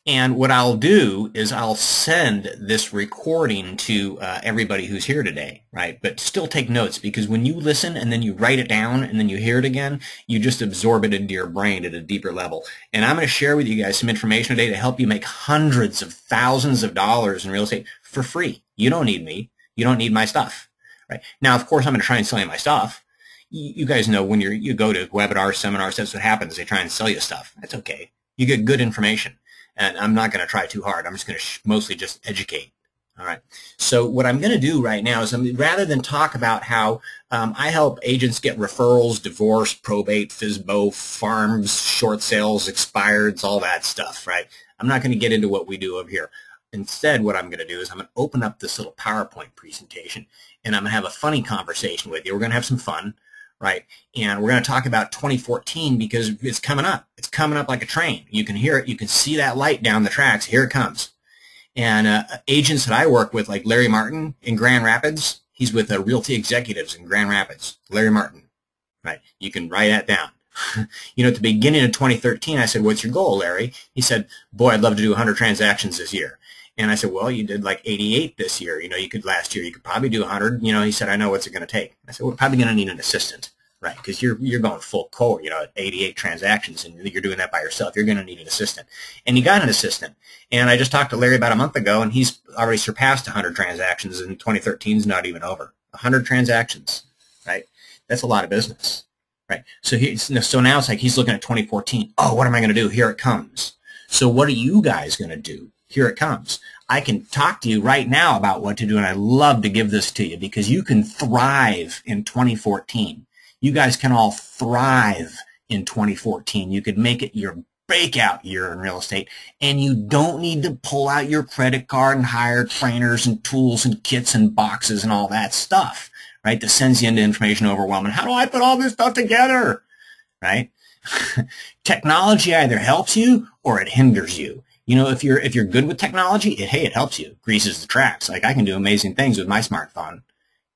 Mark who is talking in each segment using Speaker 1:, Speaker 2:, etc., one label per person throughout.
Speaker 1: And what I'll do is I'll send this recording to everybody who's here today, right? But still take notes, because when you listen and then you write it down and then you hear it again, you just absorb it into your brain at a deeper level. And I'm going to share with you guys some information today to help you make hundreds of thousands of dollars in real estate for free. You don't need me. You don't need my stuff, right? Now, of course, I'm going to try and sell you my stuff. You guys know when you go to webinars, seminars, that's what happens. They try and sell you stuff. That's okay. You get good information. And I'm not going to try too hard. I'm just going to mostly just educate. All right. So what I'm going to do right now is, rather than talk about how I help agents get referrals, divorce, probate, FSBO, farms, short sales, expireds, all that stuff, right? I'm not going to get into what we do over here. Instead, what I'm going to do is I'm going to open up this little PowerPoint presentation, and I'm going to have a funny conversation with you. We're going to have some fun. Right, and we're going to talk about 2014 because it's coming up. It's coming up like a train. You can hear it. You can see that light down the tracks. Here it comes. And agents that I work with, like Larry Martin in Grand Rapids, he's with Realty Executives in Grand Rapids. Larry Martin, right? You can write that down. You know, at the beginning of 2013, I said, "What's your goal, Larry?" He said, "Boy, I'd love to do 100 transactions this year." And I said, "Well, you did like 88 this year. You know, you could last year. You could probably do 100." You know, he said, "I know what's it going to take." I said, "We're probably going to need an assistant." Right, because you're going full core, you know, at 88 transactions, and you're doing that by yourself. You're going to need an assistant. And he got an assistant. And I just talked to Larry about a month ago, and he's already surpassed 100 transactions, and 2013 is not even over. 100 transactions, right? That's a lot of business, right? So now it's like he's looking at 2014. Oh, what am I going to do? Here it comes. So what are you guys going to do? Here it comes. I can talk to you right now about what to do, and I love to give this to you because you can thrive in 2014. You guys can all thrive in 2014. You could make it your breakout year in real estate, and you don't need to pull out your credit card and hire trainers and tools and kits and boxes and all that stuff, right? That sends you into information overwhelm. And how do I put all this stuff together, right? Technology either helps you or it hinders you. You know, if you're good with technology, it helps you, greases the tracks. Like I can do amazing things with my smartphone.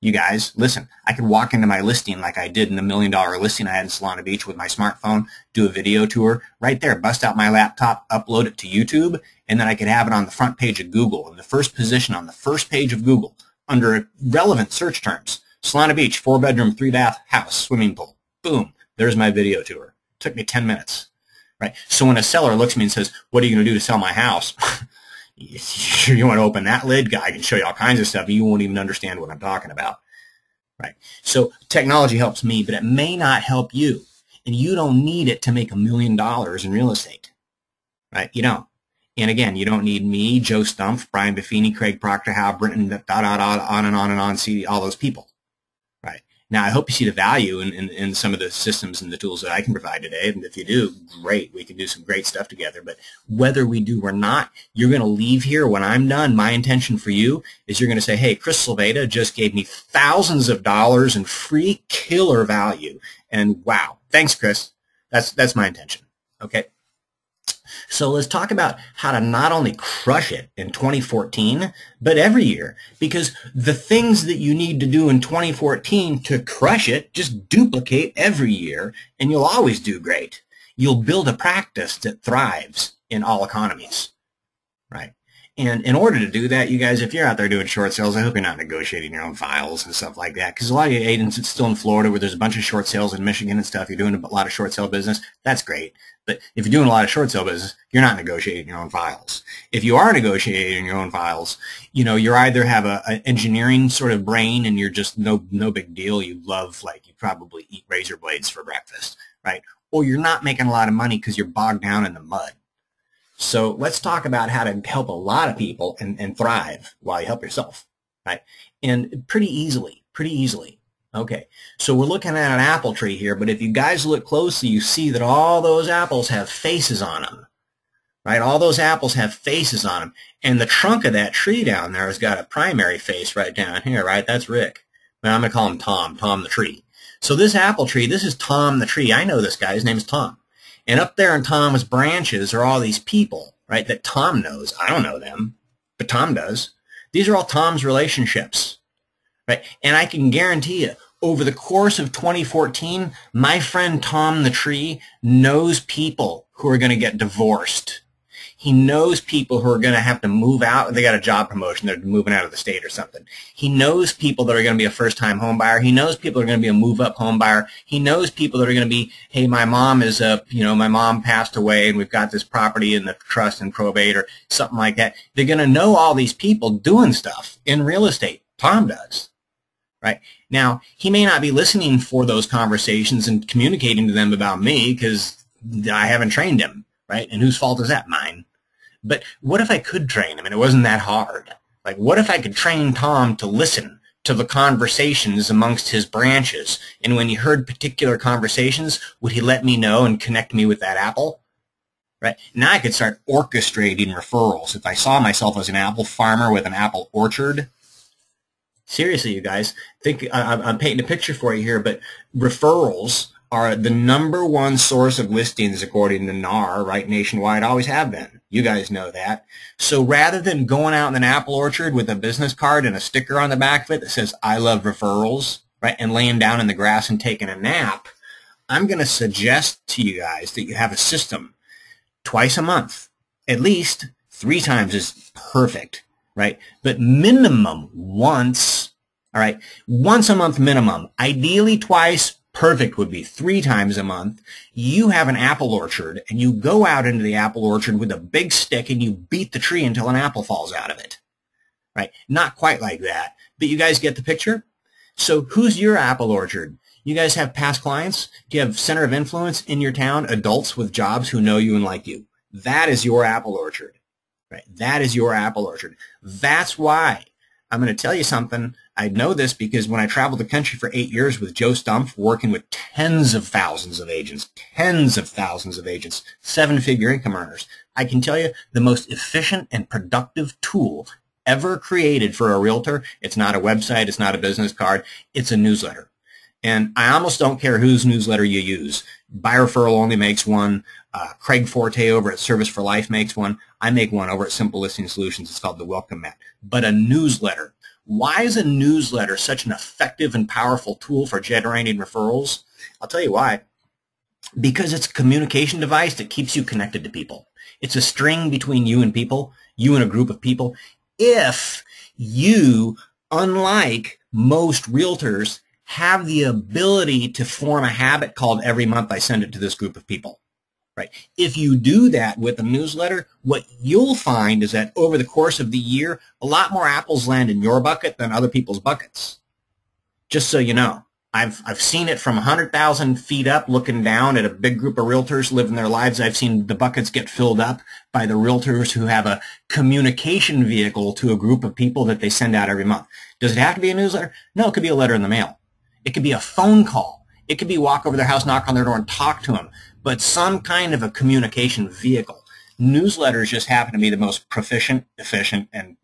Speaker 1: You guys, listen, I could walk into my listing like I did in the $1 million listing I had in Solana Beach with my smartphone, do a video tour right there, bust out my laptop, upload it to YouTube, and then I could have it on the front page of Google, in the first position on the first page of Google, under relevant search terms. Solana Beach, 4-bedroom, 3-bath house, swimming pool. Boom, there's my video tour. Took me 10 minutes, right? So when a seller looks at me and says, "What are you going to do to sell my house?" You want to open that lid? I can show you all kinds of stuff. You won't even understand what I'm talking about, right? So technology helps me, but it may not help you. And you don't need it to make $1 million in real estate, right? You don't. And again, you don't need me, Joe Stumpf, Brian Buffini, Craig Proctor, Hal Brinton, on and on and on, see all those people, right? Now, I hope you see the value in some of the systems and the tools that I can provide today. And if you do, great. We can do some great stuff together. But whether we do or not, you're going to leave here when I'm done. My intention for you is you're going to say, "Hey, Chris Silveda just gave me thousands of dollars in free killer value." And wow, thanks, Chris. That's my intention. Okay. So let's talk about how to not only crush it in 2014, but every year. Because the things that you need to do in 2014 to crush it, just duplicate every year, and you'll always do great. You'll build a practice that thrives in all economies, right? And in order to do that, you guys, if you're out there doing short sales, I hope you're not negotiating your own files and stuff like that. Because a lot of you agents, it's still in Florida where there's a bunch of short sales in Michigan and stuff. You're doing a lot of short sale business. That's great. But if you're doing a lot of short sale business, you're not negotiating your own files. If you are negotiating your own files, you know, you either have an engineering sort of brain and you're just no big deal. You love, like, you probably eat razor blades for breakfast, right? Or you're not making a lot of money because you're bogged down in the mud. So let's talk about how to help a lot of people and thrive while you help yourself, right? And pretty easily. Okay, so we're looking at an apple tree here, but if you guys look closely, you see that all those apples have faces on them, right? All those apples have faces on them. And the trunk of that tree down there has got a primary face right down here, right? That's Rick. But I'm going to call him Tom the tree. So this apple tree, this is Tom the tree. I know this guy. His name is Tom. And up there in Tom's branches are all these people, right, that Tom knows. I don't know them, but Tom does. These are all Tom's relationships, right? And I can guarantee you, over the course of 2014, my friend Tom the tree knows people who are going to get divorced. He knows people who are going to have to move out. They got a job promotion. They're moving out of the state or something. He knows people that are going to be a first-time home buyer. He knows people that are going to be a move-up home buyer. He knows people that are going to be, hey, my mom my mom passed away and we've got this property in the trust and probate or something like that. They're going to know all these people doing stuff in real estate. Tom does. Right? Now, he may not be listening for those conversations and communicating to them about me because I haven't trained him, right? And whose fault is that? Mine. But what if I could train him and it wasn't that hard? Like, what if I could train Tom to listen to the conversations amongst his branches? And when he heard particular conversations, would he let me know and connect me with that apple? Right? Now I could start orchestrating referrals. If I saw myself as an apple farmer with an apple orchard, seriously, you guys, think I'm painting a picture for you here, but referrals are the #1 source of listings according to NAR, right? Nationwide, always have been. You guys know that. So rather than going out in an apple orchard with a business card and a sticker on the back of it that says, I love referrals, right, and laying down in the grass and taking a nap, I'm going to suggest to you guys that you have a system twice a month. At least 3 times is perfect. Right? But minimum once, all right, once a month minimum. Ideally twice, perfect would be 3 times a month. You have an apple orchard and you go out into the apple orchard with a big stick and you beat the tree until an apple falls out of it. Right? Not quite like that, but you guys get the picture? So who's your apple orchard? You guys have past clients? Do you have center of influence in your town, adults with jobs who know you and like you? That is your apple orchard. Right? That is your apple orchard. That's why I'm going to tell you something. I know this because when I traveled the country for 8 years with Joe Stumpf, working with tens of thousands of agents, 7-figure income earners, I can tell you the most efficient and productive tool ever created for a realtor. It's not a website. It's not a business card. It's a newsletter. And I almost don't care whose newsletter you use. Buy Referral Only makes one. Craig Forte over at Service for Life makes one. I make one over at Simple Listing Solutions. It's called the Welcome Mat. But a newsletter. Why is a newsletter such an effective and powerful tool for generating referrals? I'll tell you why. Because it's a communication device that keeps you connected to people. It's a string between you and people, you and a group of people. If you, unlike most realtors, have the ability to form a habit called every month I send it to this group of people. Right? If you do that with a newsletter, what you'll find is that over the course of the year, a lot more apples land in your bucket than other people's buckets. Just so you know, I've seen it from 100,000 feet up looking down at a big group of realtors living their lives. I've seen the buckets get filled up by the realtors who have a communication vehicle to a group of people that they send out every month. Does it have to be a newsletter? No, it could be a letter in the mail. It could be a phone call. It could be walk over their house, knock on their door, and talk to them. But some kind of a communication vehicle. Newsletters just happen to be the most proficient, efficient, and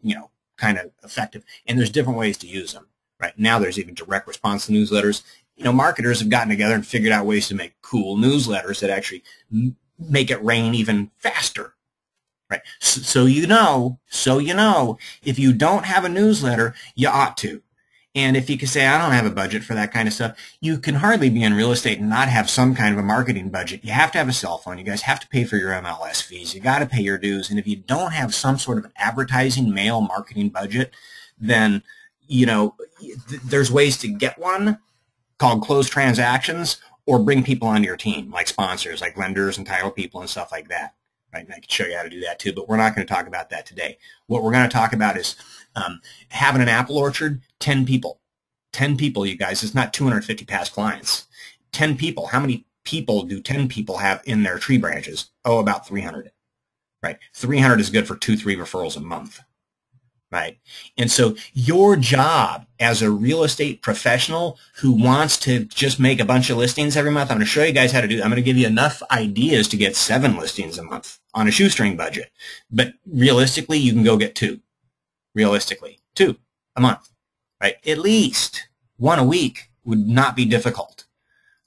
Speaker 1: kind of effective. And there's different ways to use them. Right now, there's even direct response to newsletters. Marketers have gotten together and figured out ways to make cool newsletters that actually make it rain even faster. Right. So you know, if you don't have a newsletter, you ought to. And if you can say, I don't have a budget for that kind of stuff, you can hardly be in real estate and not have some kind of a marketing budget. You have to have a cell phone. You guys have to pay for your MLS fees. You got to pay your dues. And if you don't have some sort of an advertising, mail, marketing budget, then, there's ways to get one called closed transactions or bring people onto your team, like sponsors, like lenders and title people and stuff like that. Right? And I can show you how to do that too, but we're not going to talk about that today. What we're going to talk about is having an apple orchard, 10 people. 10 people, you guys. It's not 250 past clients. 10 people. How many people do 10 people have in their tree branches? Oh, about 300. Right? 300 is good for 2-3 referrals a month. Right? And so your job as a real estate professional who wants to just make a bunch of listings every month, I'm going to show you guys how to do it. I'm going to give you enough ideas to get 7 listings a month on a shoestring budget. But realistically, you can go get 2. Realistically, 2 a month. Right? At least 1 a week would not be difficult.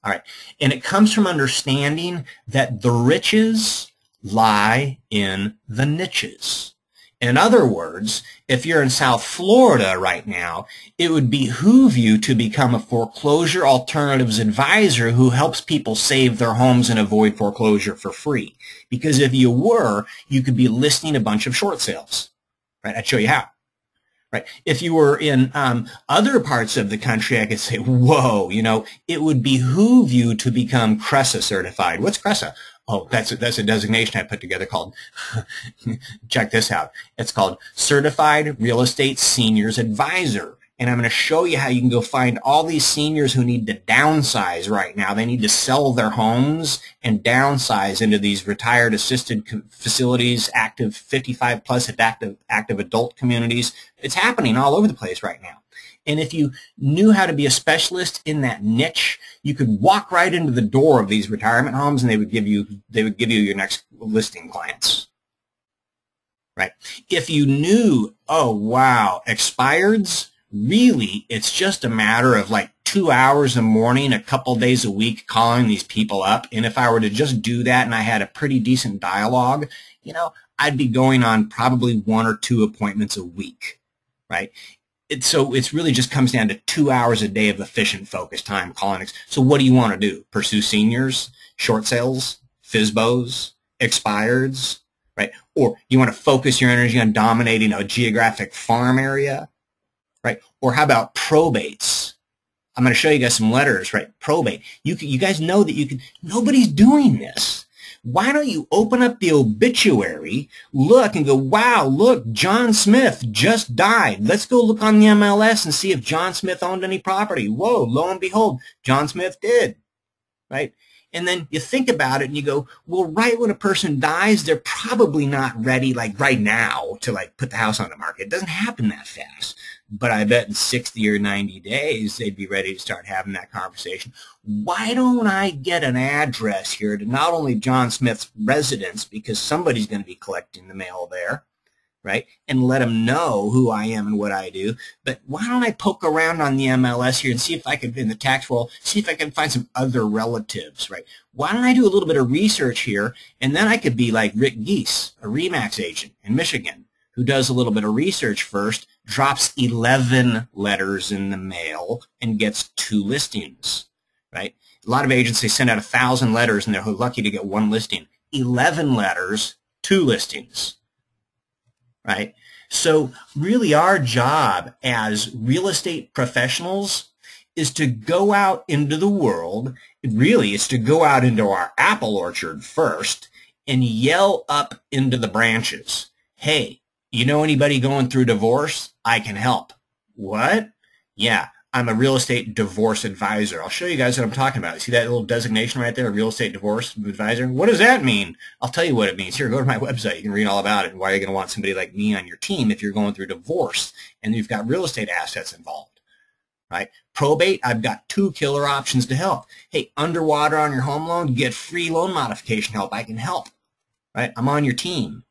Speaker 1: All right. And it comes from understanding that the riches lie in the niches. In other words, if you're in South Florida right now, it would behoove you to become a foreclosure alternatives advisor who helps people save their homes and avoid foreclosure for free. Because if you were, you could be listing a bunch of short sales. Right? I'd show you how. Right. If you were in other parts of the country, I could say, whoa, it would behoove you to become CRESA certified. What's CRESA? Oh, that's a designation I put together called, check this out. It's called Certified Real Estate Seniors Advisor. And I'm going to show you how you can go find all these seniors who need to downsize right now. They need to sell their homes and downsize into these retired assisted facilities, active 55 plus active adult communities. It's happening all over the place right now. And if you knew how to be a specialist in that niche, you could walk right into the door of these retirement homes and they would give you your next listing clients. Right? If you knew, oh wow, expireds, really, it's just a matter of like 2 hours a morning, a couple days a week, calling these people up. And if I were to just do that and I had a pretty decent dialogue, I'd be going on probably 1 or 2 appointments a week, right? So it's really just comes down to 2 hours a day of efficient focus time calling. So what do you want to do? Pursue seniors, short sales, FSBOs, expireds, right? Or you want to focus your energy on dominating a geographic farm area? Right? Or how about probates? I'm going to show you guys some letters, right? Probate. You guys know that nobody's doing this. Why don't you open up the obituary, look and go, wow, look, John Smith just died. Let's go look on the MLS and see if John Smith owned any property. Whoa, lo and behold, John Smith did, right? And then you think about it and you go, well, right when a person dies, they're probably not ready, like right now, to like put the house on the market. It doesn't happen that fast. But I bet in 60 or 90 days, they'd be ready to start having that conversation. Why don't I get an address here to not only John Smith's residence, because somebody's going to be collecting the mail there, right? And let them know who I am and what I do. But why don't I poke around on the MLS here and see if I can, in the tax roll, see if I can find some other relatives, right? Why don't I do a little bit of research here, and then I could be like Rick Geese, a RE/MAX agent in Michigan, who does a little bit of research first, drops 11 letters in the mail, and gets 2 listings, right? A lot of agents, they send out 1,000 letters, and they're lucky to get 1 listing. 11 letters, 2 listings. Right? So really our job as real estate professionals is to go out into the world. Really, it's to go out into our apple orchard first and yell up into the branches. Hey, you know anybody going through divorce? I can help. What? Yeah, I'm a real estate divorce advisor. I'll show you guys what I'm talking about. See that little designation right there, a real estate divorce advisor? What does that mean? I'll tell you what it means. Here, go to my website. You can read all about it and why you're going to want somebody like me on your team if you're going through divorce and you've got real estate assets involved, right? Probate, I've got 2 killer options to help. Hey, underwater on your home loan, get free loan modification help. I can help, right? I'm on your team.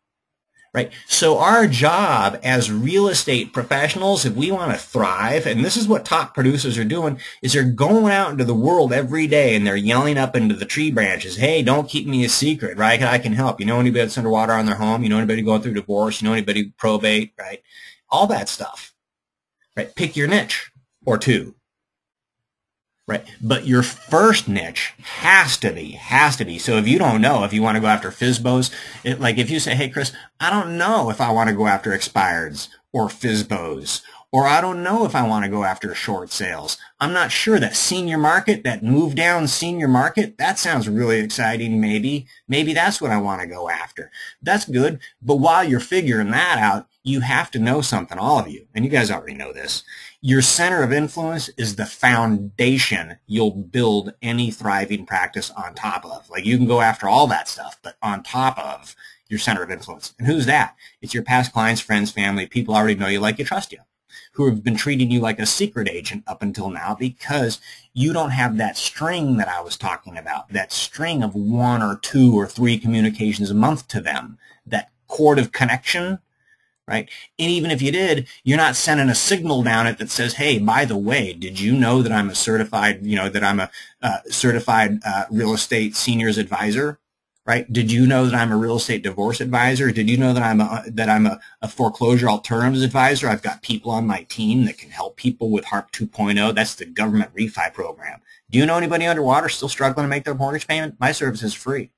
Speaker 1: Right? So our job as real estate professionals, if we want to thrive, and this is what top producers are doing, is they're going out into the world every day and they're yelling up into the tree branches, hey, don't keep me a secret, right? I can help. You know anybody that's underwater on their home? You know anybody going through divorce? You know anybody probate, right? All that stuff, right? Pick your niche or 2. Right. But your first niche has to be. So if you don't know, if you want to go after FSBOs, like if you say, hey, Chris, I don't know if I want to go after expireds or FSBOs, or I don't know if I want to go after short sales. I'm not sure. That senior market, that move down senior market, that sounds really exciting. Maybe that's what I want to go after. That's good. But while you're figuring that out, you have to know something, all of you, and you guys already know this. Your center of influence is the foundation you'll build any thriving practice on top of. Like you can go after all that stuff, but on top of your center of influence. And who's that? It's your past clients, friends, family, people already know you, like you, trust you, who have been treating you like a secret agent up until now because you don't have that string that I was talking about, that string of 1 or 2 or 3 communications a month to them, that cord of connection. Right? And even if you did, you're not sending a signal down it that says, hey, by the way, did you know that I'm a certified, that I'm a certified real estate seniors advisor? right? Did you know that I'm a real estate divorce advisor? Did you know that I'm a foreclosure alternatives advisor? I've got people on my team that can help people with HARP 2.0. That's the government refi program. Do you know anybody underwater still struggling to make their mortgage payment? My service is free,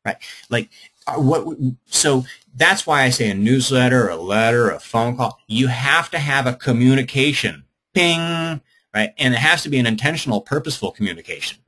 Speaker 1: right? Like so that's why I say a newsletter, a letter, a phone call. You have to have a communication, ping, right? And it has to be an intentional, purposeful communication.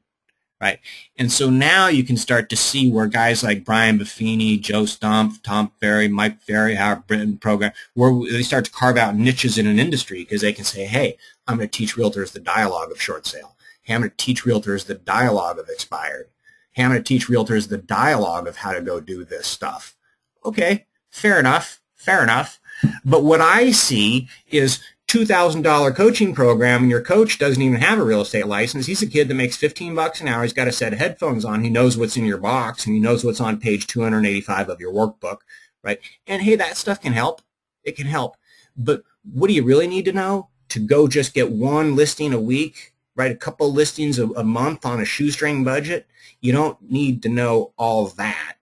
Speaker 1: Right. And so now you can start to see where guys like Brian Buffini, Joe Stumpf, Tom Ferry, Mike Ferry, Howard Britton program, where they start to carve out niches in an industry because they can say, hey, I'm going to teach realtors the dialogue of short sale. Hey, I'm going to teach realtors the dialogue of expired. Hey, I'm going to teach realtors the dialogue of how to go do this stuff. Okay, fair enough, fair enough. But what I see is $2,000 coaching program and your coach doesn't even have a real estate license. He's a kid that makes $15 an hour. He's got a set of headphones on. He knows what's in your box and he knows what's on page 285 of your workbook, right? And hey, that stuff can help. It can help. But what do you really need to know? To go just get one listing a week, right? A couple listings a month on a shoestring budget. You don't need to know all that,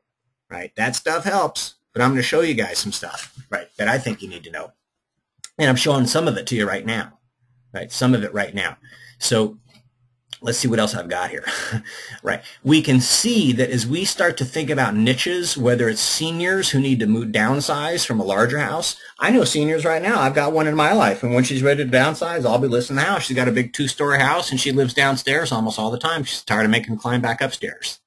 Speaker 1: right? That stuff helps, but I'm going to show you guys some stuff, right, that I think you need to know. And I'm showing some of it to you right now, right? Some of it right now. So let's see what else I've got here, right? We can see that as we start to think about niches, whether it's seniors who need to move downsize from a larger house. I know seniors right now. I've got one in my life, and when she's ready to downsize, I'll be listing the house. She's got a big 2-story house, and she lives downstairs almost all the time. She's tired of making them climb back upstairs.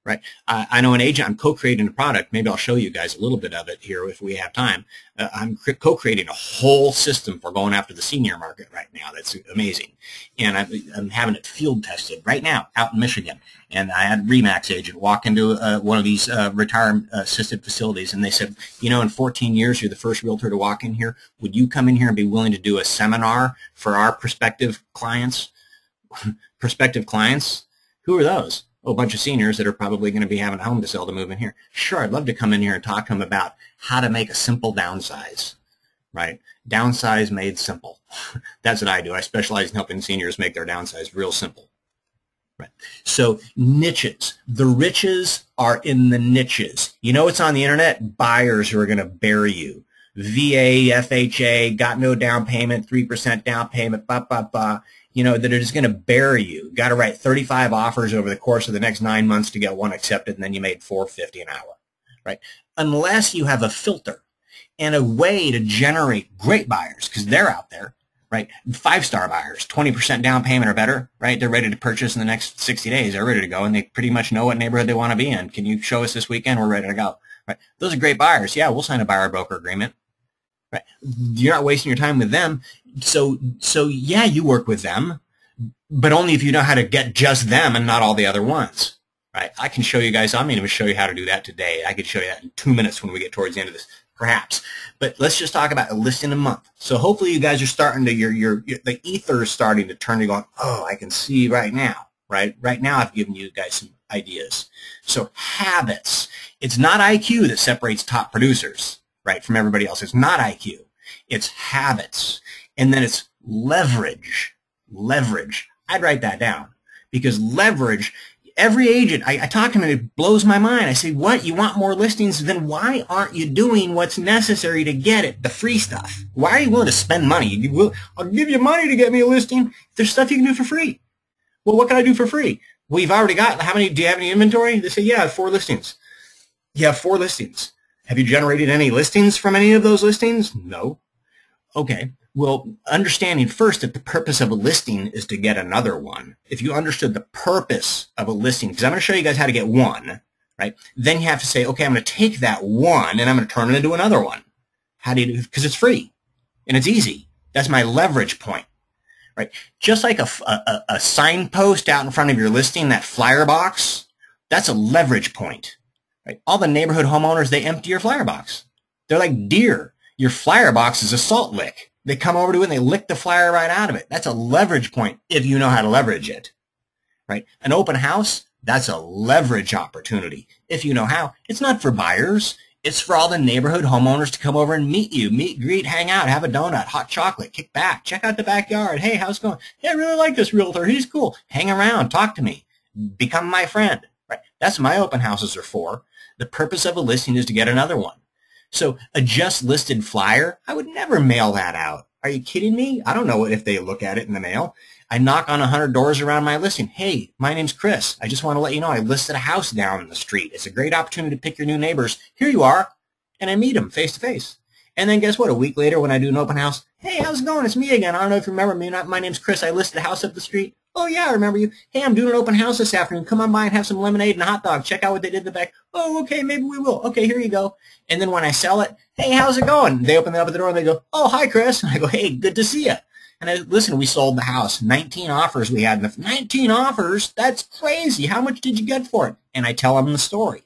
Speaker 1: Right. I know an agent, I'm co-creating a product. Maybe I'll show you guys a little bit of it here if we have time. I'm co-creating a whole system for going after the senior market right now. That's amazing. And I'm having it field tested right now out in Michigan. And I had a RE/MAX agent walk into one of these retirement assisted facilities, and they said, you know, in 14 years, you're the first realtor to walk in here. Would you come in here and be willing to do a seminar for our prospective clients? Prospective clients? Who are those? Oh, a bunch of seniors that are probably going to be having a home to sell to move in here. Sure, I'd love to come in here and talk to them about how to make a simple downsize, right? Downsize made simple. That's what I do. I specialize in helping seniors make their downsize real simple, right? So niches. The riches are in the niches. You know what's on the internet? Buyers who are going to bury you. VA, FHA, got no down payment, 3% down payment, you know, that are just going to bury you. Got to write 35 offers over the course of the next 9 months to get one accepted, and then you made $4.50 an hour, right? Unless you have a filter and a way to generate great buyers, because they're out there, right? 5-star buyers, 20% down payment or better, right? They're ready to purchase in the next 60 days. They're ready to go, and they pretty much know what neighborhood they want to be in. Can you show us this weekend? We're ready to go, right? Those are great buyers. Yeah, we'll sign a buyer-broker agreement. Right. You're not wasting your time with them. So yeah, you work with them, but only if you know how to get just them and not all the other ones. Right. I can show you guys. I'm going to show you how to do that today. I could show you that in 2 minutes when we get towards the end of this, perhaps. But let's just talk about a listing a month. So hopefully you guys are starting to, the ether is starting to turn to going, oh, I can see right now. Right. Right now I've given you guys some ideas. So habits. It's not IQ that separates top producers, right, from everybody else. It's not IQ. It's habits. And then it's leverage. Leverage. I'd write that down because leverage, every agent, I talk to him and it blows my mind. I say, what? You want more listings? Then why aren't you doing what's necessary to get it, the free stuff? Why are you willing to spend money? I'll give you money to get me a listing. There's stuff you can do for free. Well, what can I do for free? Well, you've already got, how many, do you have any inventory? They say, yeah, I have 4 listings. You have 4 listings. Have you generated any listings from any of those listings? No. Okay. Well, understanding first that the purpose of a listing is to get another one. If you understood the purpose of a listing, because I'm going to show you guys how to get one, right? Then you have to say, okay, I'm going to take that one and I'm going to turn it into another one. How do you do? Because it's free and it's easy. That's my leverage point, right? Just like a signpost out in front of your listing, that flyer box, that's a leverage point. Right? All the neighborhood homeowners, they empty your flyer box. They're like deer. Your flyer box is a salt lick. They come over to it and they lick the flyer right out of it. That's a leverage point if you know how to leverage it. Right? An open house, that's a leverage opportunity if you know how. It's not for buyers. It's for all the neighborhood homeowners to come over and meet you, meet, greet, hang out, have a donut, hot chocolate, kick back, check out the backyard. Hey, how's it going? Hey, I really like this realtor. He's cool. Hang around, talk to me, become my friend. right? That's what my open houses are for. The purpose of a listing is to get another one. So a just listed flyer, I would never mail that out. Are you kidding me? I don't know if they look at it in the mail. I knock on 100 doors around my listing. Hey, my name's Chris. I just want to let you know I listed a house down the street. It's a great opportunity to pick your new neighbors. Here you are. And I meet them face to face. And then guess what? A week later when I do an open house, hey, how's it going? It's me again. I don't know if you remember me. My name's Chris. I listed a house up the street. Oh, yeah, I remember you. Hey, I'm doing an open house this afternoon. Come on by and have some lemonade and a hot dog. Check out what they did in the back. Oh, okay, maybe we will. Okay, here you go. And then when I sell it, hey, how's it going? They open up the door and they go, oh, hi, Chris. And I go, hey, good to see you. And I listen, we sold the house. 19 offers we had. 19 offers? That's crazy. How much did you get for it? And I tell them the story.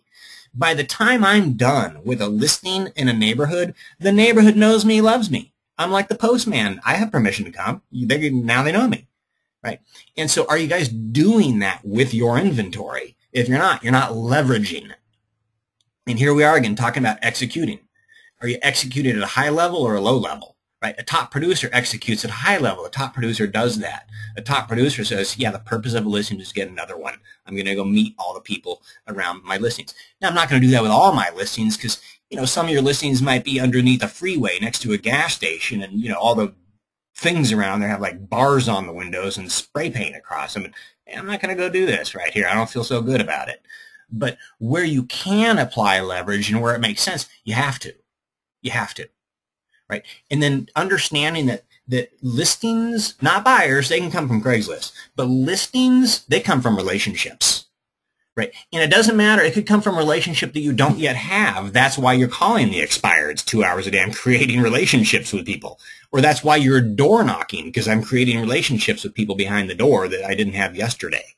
Speaker 1: By the time I'm done with a listing in a neighborhood, the neighborhood knows me, loves me. I'm like the postman. I have permission to come. Now they know me, right? And so are you guys doing that with your inventory? If you're not leveraging. And here we are again talking about executing. Are you executing at a high level or a low level? Right? A top producer executes at a high level. A top producer does that. A top producer says, yeah, the purpose of a listing is to get another one. I'm going to go meet all the people around my listings. Now, I'm not going to do that with all my listings because, some of your listings might be underneath a freeway next to a gas station and, all the things around there have like bars on the windows and spray paint across them. And I'm not going to go do this right here. I don't feel so good about it. But where you can apply leverage and where it makes sense, you have to. You have to. Right? And then understanding that listings, not buyers, they can come from Craigslist, but listings, they come from relationships, right? And it doesn't matter. It could come from a relationship that you don't yet have. That's why you're calling the expireds 2 hours a day. I'm creating relationships with people. Or that's why you're door knocking, because I'm creating relationships with people behind the door that I didn't have yesterday.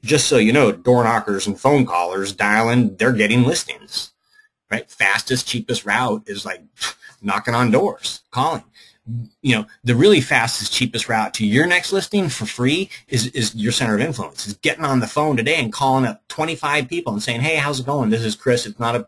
Speaker 1: Just so you know, door knockers and phone callers dialing, they're getting listings, right? Fastest, cheapest route is like knocking on doors, calling. The really fastest, cheapest route to your next listing for free is your center of influence. Is getting on the phone today and calling up 25 people and saying, hey, how's it going? This is Chris. It's not a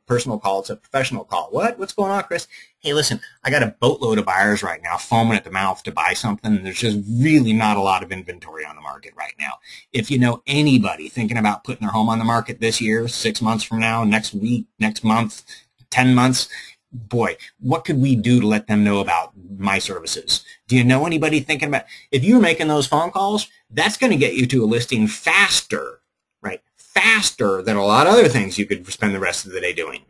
Speaker 1: personal call. It's a professional call. What's going on, Chris? Hey, listen, I got a boatload of buyers right now foaming at the mouth to buy something. There's just really not a lot of inventory on the market right now. If you know anybody thinking about putting their home on the market this year, 6 months from now, next week, next month, 10 months, boy, what could we do to let them know about my services? Do you know anybody thinking about, if you're making those phone calls, that's going to get you to a listing faster, right? Faster than a lot of other things you could spend the rest of the day doing,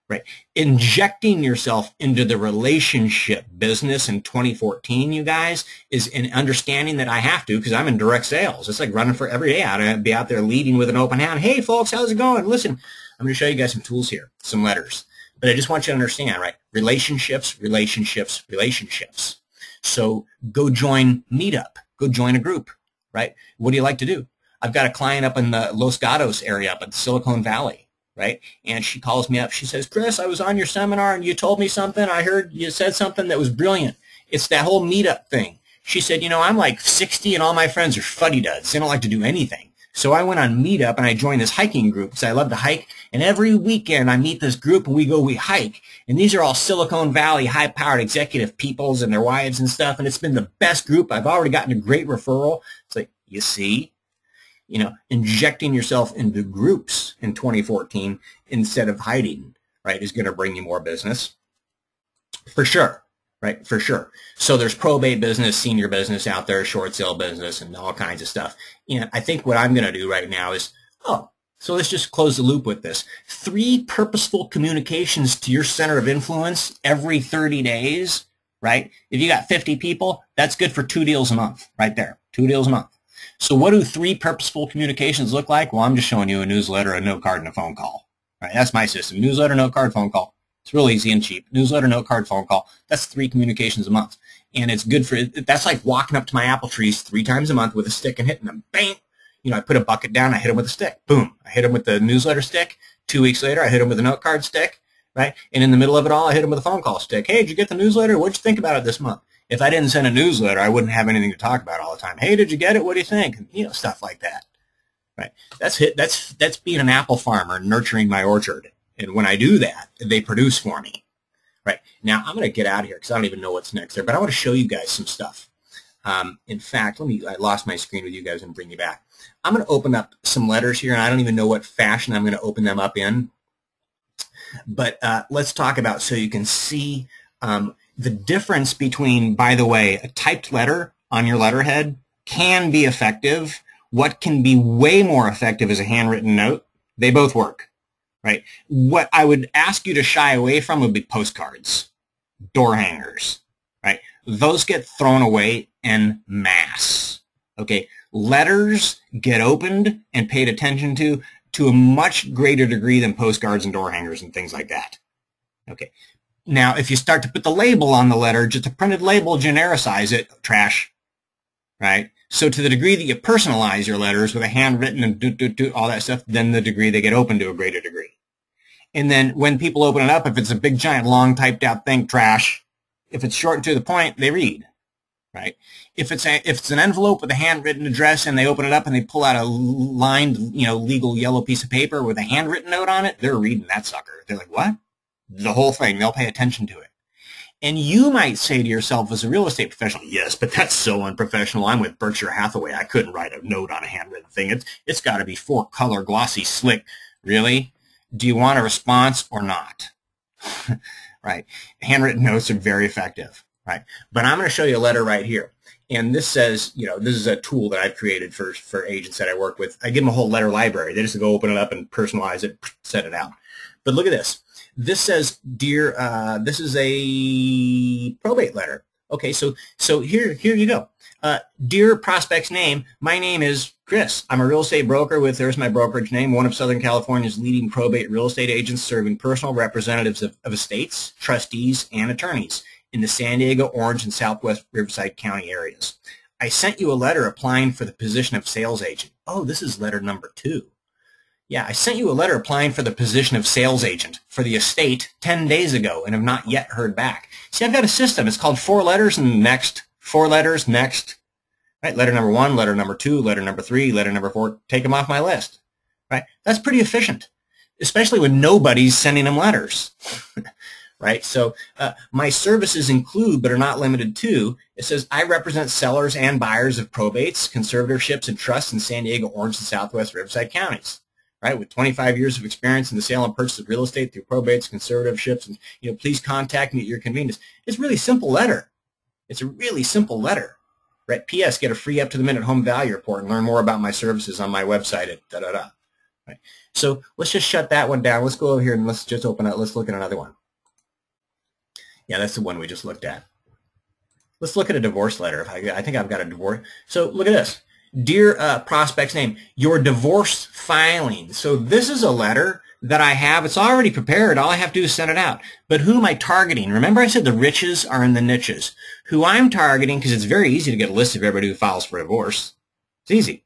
Speaker 1: right? Injecting yourself into the relationship business in 2014, you guys, is an understanding that I have to because I'm in direct sales. It's like running for every day. I'd be out there leading with an open hand. Hey, folks, how's it going? Listen, I'm going to show you guys some tools here, some letters. But I just want you to understand, right? Relationships, relationships, relationships. So go join Meetup. Go join a group, right? What do you like to do? I've got a client up in the Los Gatos area up in Silicon Valley, right? And she calls me up. She says, Chris, I was on your seminar and you told me something. I heard you said something that was brilliant. It's that whole Meetup thing. She said, I'm like 60 and all my friends are fuddy-duds. They don't like to do anything. So I went on Meetup and I joined this hiking group because I love to hike. And every weekend I meet this group and we hike. And these are all Silicon Valley high-powered executive peoples and their wives and stuff. And it's been the best group. I've already gotten a great referral. It's like, you see, injecting yourself into groups in 2014 instead of hiding, right, is going to bring you more business. For sure. Right, for sure. So there's probate business, senior business out there, short sale business, and all kinds of stuff. And I think what I'm going to do right now is, so let's just close the loop with this. 3 purposeful communications to your center of influence every 30 days, right? If you got 50 people, that's good for 2 deals a month right there, 2 deals a month. So what do 3 purposeful communications look like? Well, I'm just showing you a newsletter, a note card, and a phone call. Right? That's my system. Newsletter, note card, phone call. It's real easy and cheap. Newsletter, note card, phone call. That's 3 communications a month. And it's good for, that's like walking up to my apple trees 3 times a month with a stick and hitting them. Bang! I put a bucket down, I hit them with a stick. Boom! I hit them with the newsletter stick. 2 weeks later, I hit them with a note card stick, right? And in the middle of it all, I hit them with a phone call stick. Hey, did you get the newsletter? What'd you think about it this month? If I didn't send a newsletter, I wouldn't have anything to talk about all the time. Hey, did you get it? What do you think? Stuff like that, right? That's being an apple farmer, nurturing my orchard. And when I do that, they produce for me. Right. Now, I'm going to get out of here because I don't even know what's next there, but I want to show you guys some stuff. In fact, I lost my screen with you guys and bring you back. I'm going to open up some letters here, and I don't even know what fashion I'm going to open them up in. But let's talk about, so you can see the difference between, by the way, a typed letter on your letterhead can be effective. What can be way more effective is a handwritten note. They both work, right? What I would ask you to shy away from would be postcards, door hangers, right? Those get thrown away en masse, okay? Letters get opened and paid attention to a much greater degree than postcards and door hangers and things like that, okay? Now, if you start to put the label on the letter, just a printed label, genericize it, trash, right? So to the degree that you personalize your letters with a handwritten and all that stuff, then the degree they get open to a greater degree. And then when people open it up, if it's a big, giant, long, typed out thing, trash. If it's short and to the point, they read, right? If it's an envelope with a handwritten address and they open it up and they pull out a lined, legal yellow piece of paper with a handwritten note on it, they're reading that sucker. They're like, what? The whole thing. They'll pay attention to it. And you might say to yourself as a real estate professional, yes, but that's so unprofessional. I'm with Berkshire Hathaway. I couldn't write a note on a handwritten thing. It's got to be 4-color, glossy, slick. Really? Do you want a response or not? Right? Handwritten notes are very effective, right? But I'm going to show you a letter right here. And this says, this is a tool that I've created for agents that I work with. I give them a whole letter library. They just go open it up and personalize it, set it out. But look at this. This says, dear, this is a probate letter. Okay, so here you go. Dear prospect's name, my name is Chris. I'm a real estate broker there's my brokerage name, one of Southern California's leading probate real estate agents serving personal representatives of estates, trustees, and attorneys in the San Diego, Orange, and Southwest Riverside County areas. I sent you a letter applying for the position of sales agent. Oh, this is letter number 2. Yeah, I sent you a letter applying for the position of sales agent for the estate 10 days ago and have not yet heard back. See, I've got a system. It's called 4 letters and next, 4 letters, next. Right? Letter number 1, letter number 2, letter number 3, letter number 4. Take them off my list. Right? That's pretty efficient, especially when nobody's sending them letters. Right? So my services include, but are not limited to, it says, I represent sellers and buyers of probates, conservatorships, and trusts in San Diego, Orange, and Southwest Riverside counties. Right, with 25 years of experience in the sale and purchase of real estate through probates, conservatorships, and please contact me at your convenience. It's a really simple letter. It's a really simple letter. Right? P.S. Get a free up-to-the-minute home value report and learn more about my services on my website at da-da-da. Right? So let's just shut that one down. Let's go over here and let's just open up. Let's look at another one. Yeah, that's the one we just looked at. Let's look at a divorce letter. I think I've got a divorce. So look at this. Dear prospect's name, your divorce filing. So this is a letter that I have. It's already prepared. All I have to do is send it out. But who am I targeting? Remember I said the riches are in the niches. Who I'm targeting, because it's very easy to get a list of everybody who files for divorce. It's easy.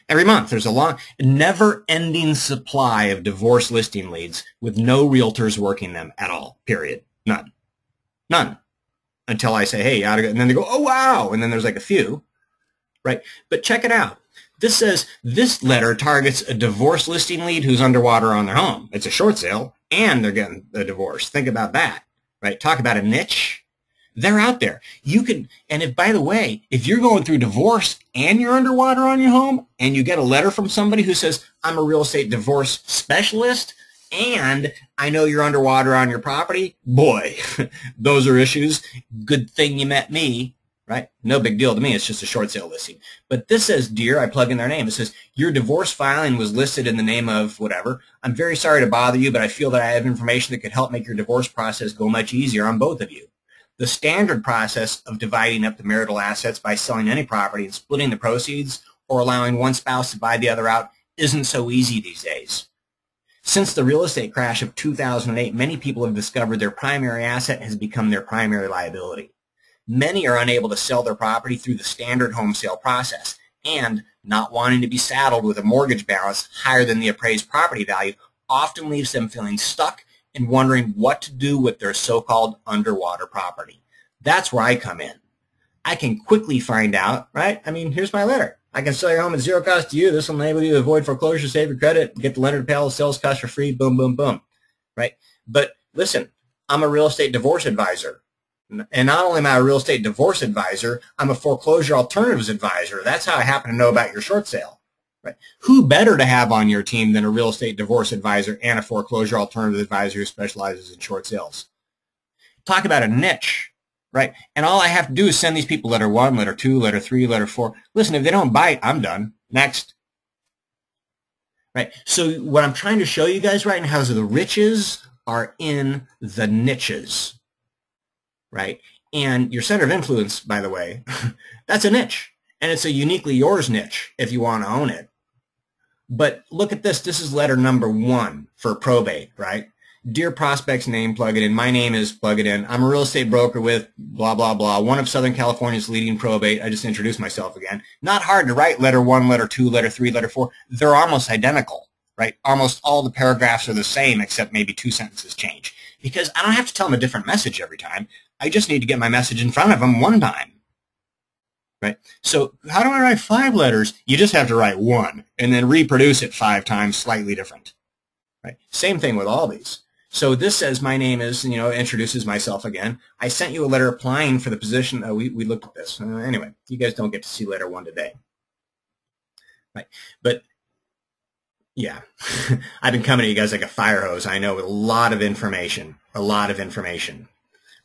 Speaker 1: Every month there's a long, never-ending supply of divorce listing leads with no realtors working them at all, period. None. None. Until I say, hey, you ought to go. And then they go, oh, wow. And then there's like a few. Right? But check it out. This says this letter targets a divorce listing lead who's underwater on their home. It's a short sale, and they're getting a divorce. Think about that. Right? Talk about a niche. They're out there. You can, and if, by the way, if you're going through divorce and you're underwater on your home, and you get a letter from somebody who says, I'm a real estate divorce specialist, and I know you're underwater on your property, boy, those are issues. Good thing you met me. Right? No big deal to me. It's just a short sale listing. But this says, dear, I plug in their name. It says, your divorce filing was listed in the name of whatever. I'm very sorry to bother you, but I feel that I have information that could help make your divorce process go much easier on both of you. The standard process of dividing up the marital assets by selling any property and splitting the proceeds or allowing one spouse to buy the other out isn't so easy these days. Since the real estate crash of 2008, many people have discovered their primary asset has become their primary liability. Many are unable to sell their property through the standard home sale process, and not wanting to be saddled with a mortgage balance higher than the appraised property value often leaves them feeling stuck and wondering what to do with their so-called underwater property. That's where I come in. I can quickly find out, right? I mean, here's my letter. I can sell your home at zero cost to you. This will enable you to avoid foreclosure, save your credit, get the lender to pay all the sales costs for free, boom, boom, boom, right? But listen, I'm a real estate divorce advisor. And not only am I a real estate divorce advisor, I'm a foreclosure alternatives advisor. That's how I happen to know about your short sale. Right? Who better to have on your team than a real estate divorce advisor and a foreclosure alternatives advisor who specializes in short sales? Talk about a niche, right? And all I have to do is send these people letter 1, letter 2, letter 3, letter 4. Listen, if they don't bite, I'm done. Next. Right? So what I'm trying to show you guys right now is the riches are in the niches. Right? And your center of influence, by the way, that's a niche. And it's a uniquely yours niche if you want to own it. But look at this. This is letter number 1 for probate, right? Dear prospect's name, plug it in. My name is, plug it in. I'm a real estate broker with blah, blah, blah. One of Southern California's leading probate. I just introduced myself again. Not hard to write letter 1, letter 2, letter 3, letter 4. They're almost identical, right? Almost all the paragraphs are the same except maybe 2 sentences change. Because I don't have to tell them a different message every time. I just need to get my message in front of them one time. Right? So how do I write 5 letters? You just have to write 1 and then reproduce it 5 times slightly different. Right? Same thing with all these. So this says my name is, introduces myself again. I sent you a letter applying for the position. We looked at this. Anyway, you guys don't get to see letter 1 today. Right? But yeah, I've been coming to you guys like a fire hose. I know, with a lot of information,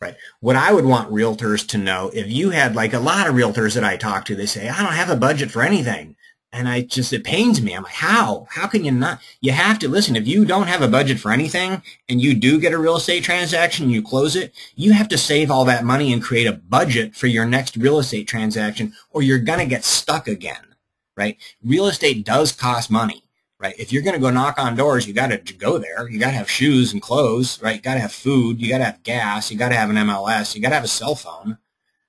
Speaker 1: Right. What I would want realtors to know, if you had, like a lot of realtors that I talk to, they say, I don't have a budget for anything. And it pains me. I'm like, how? How can you not? You have to listen. If you don't have a budget for anything and you do get a real estate transaction and you close it, you have to save all that money and create a budget for your next real estate transaction, or you're going to get stuck again, right? Real estate does cost money. Right? If you're going to go knock on doors, you got to go there. You got to have shoes and clothes, right? You got to have food. You got to have gas. You got to have an MLS. You got to have a cell phone,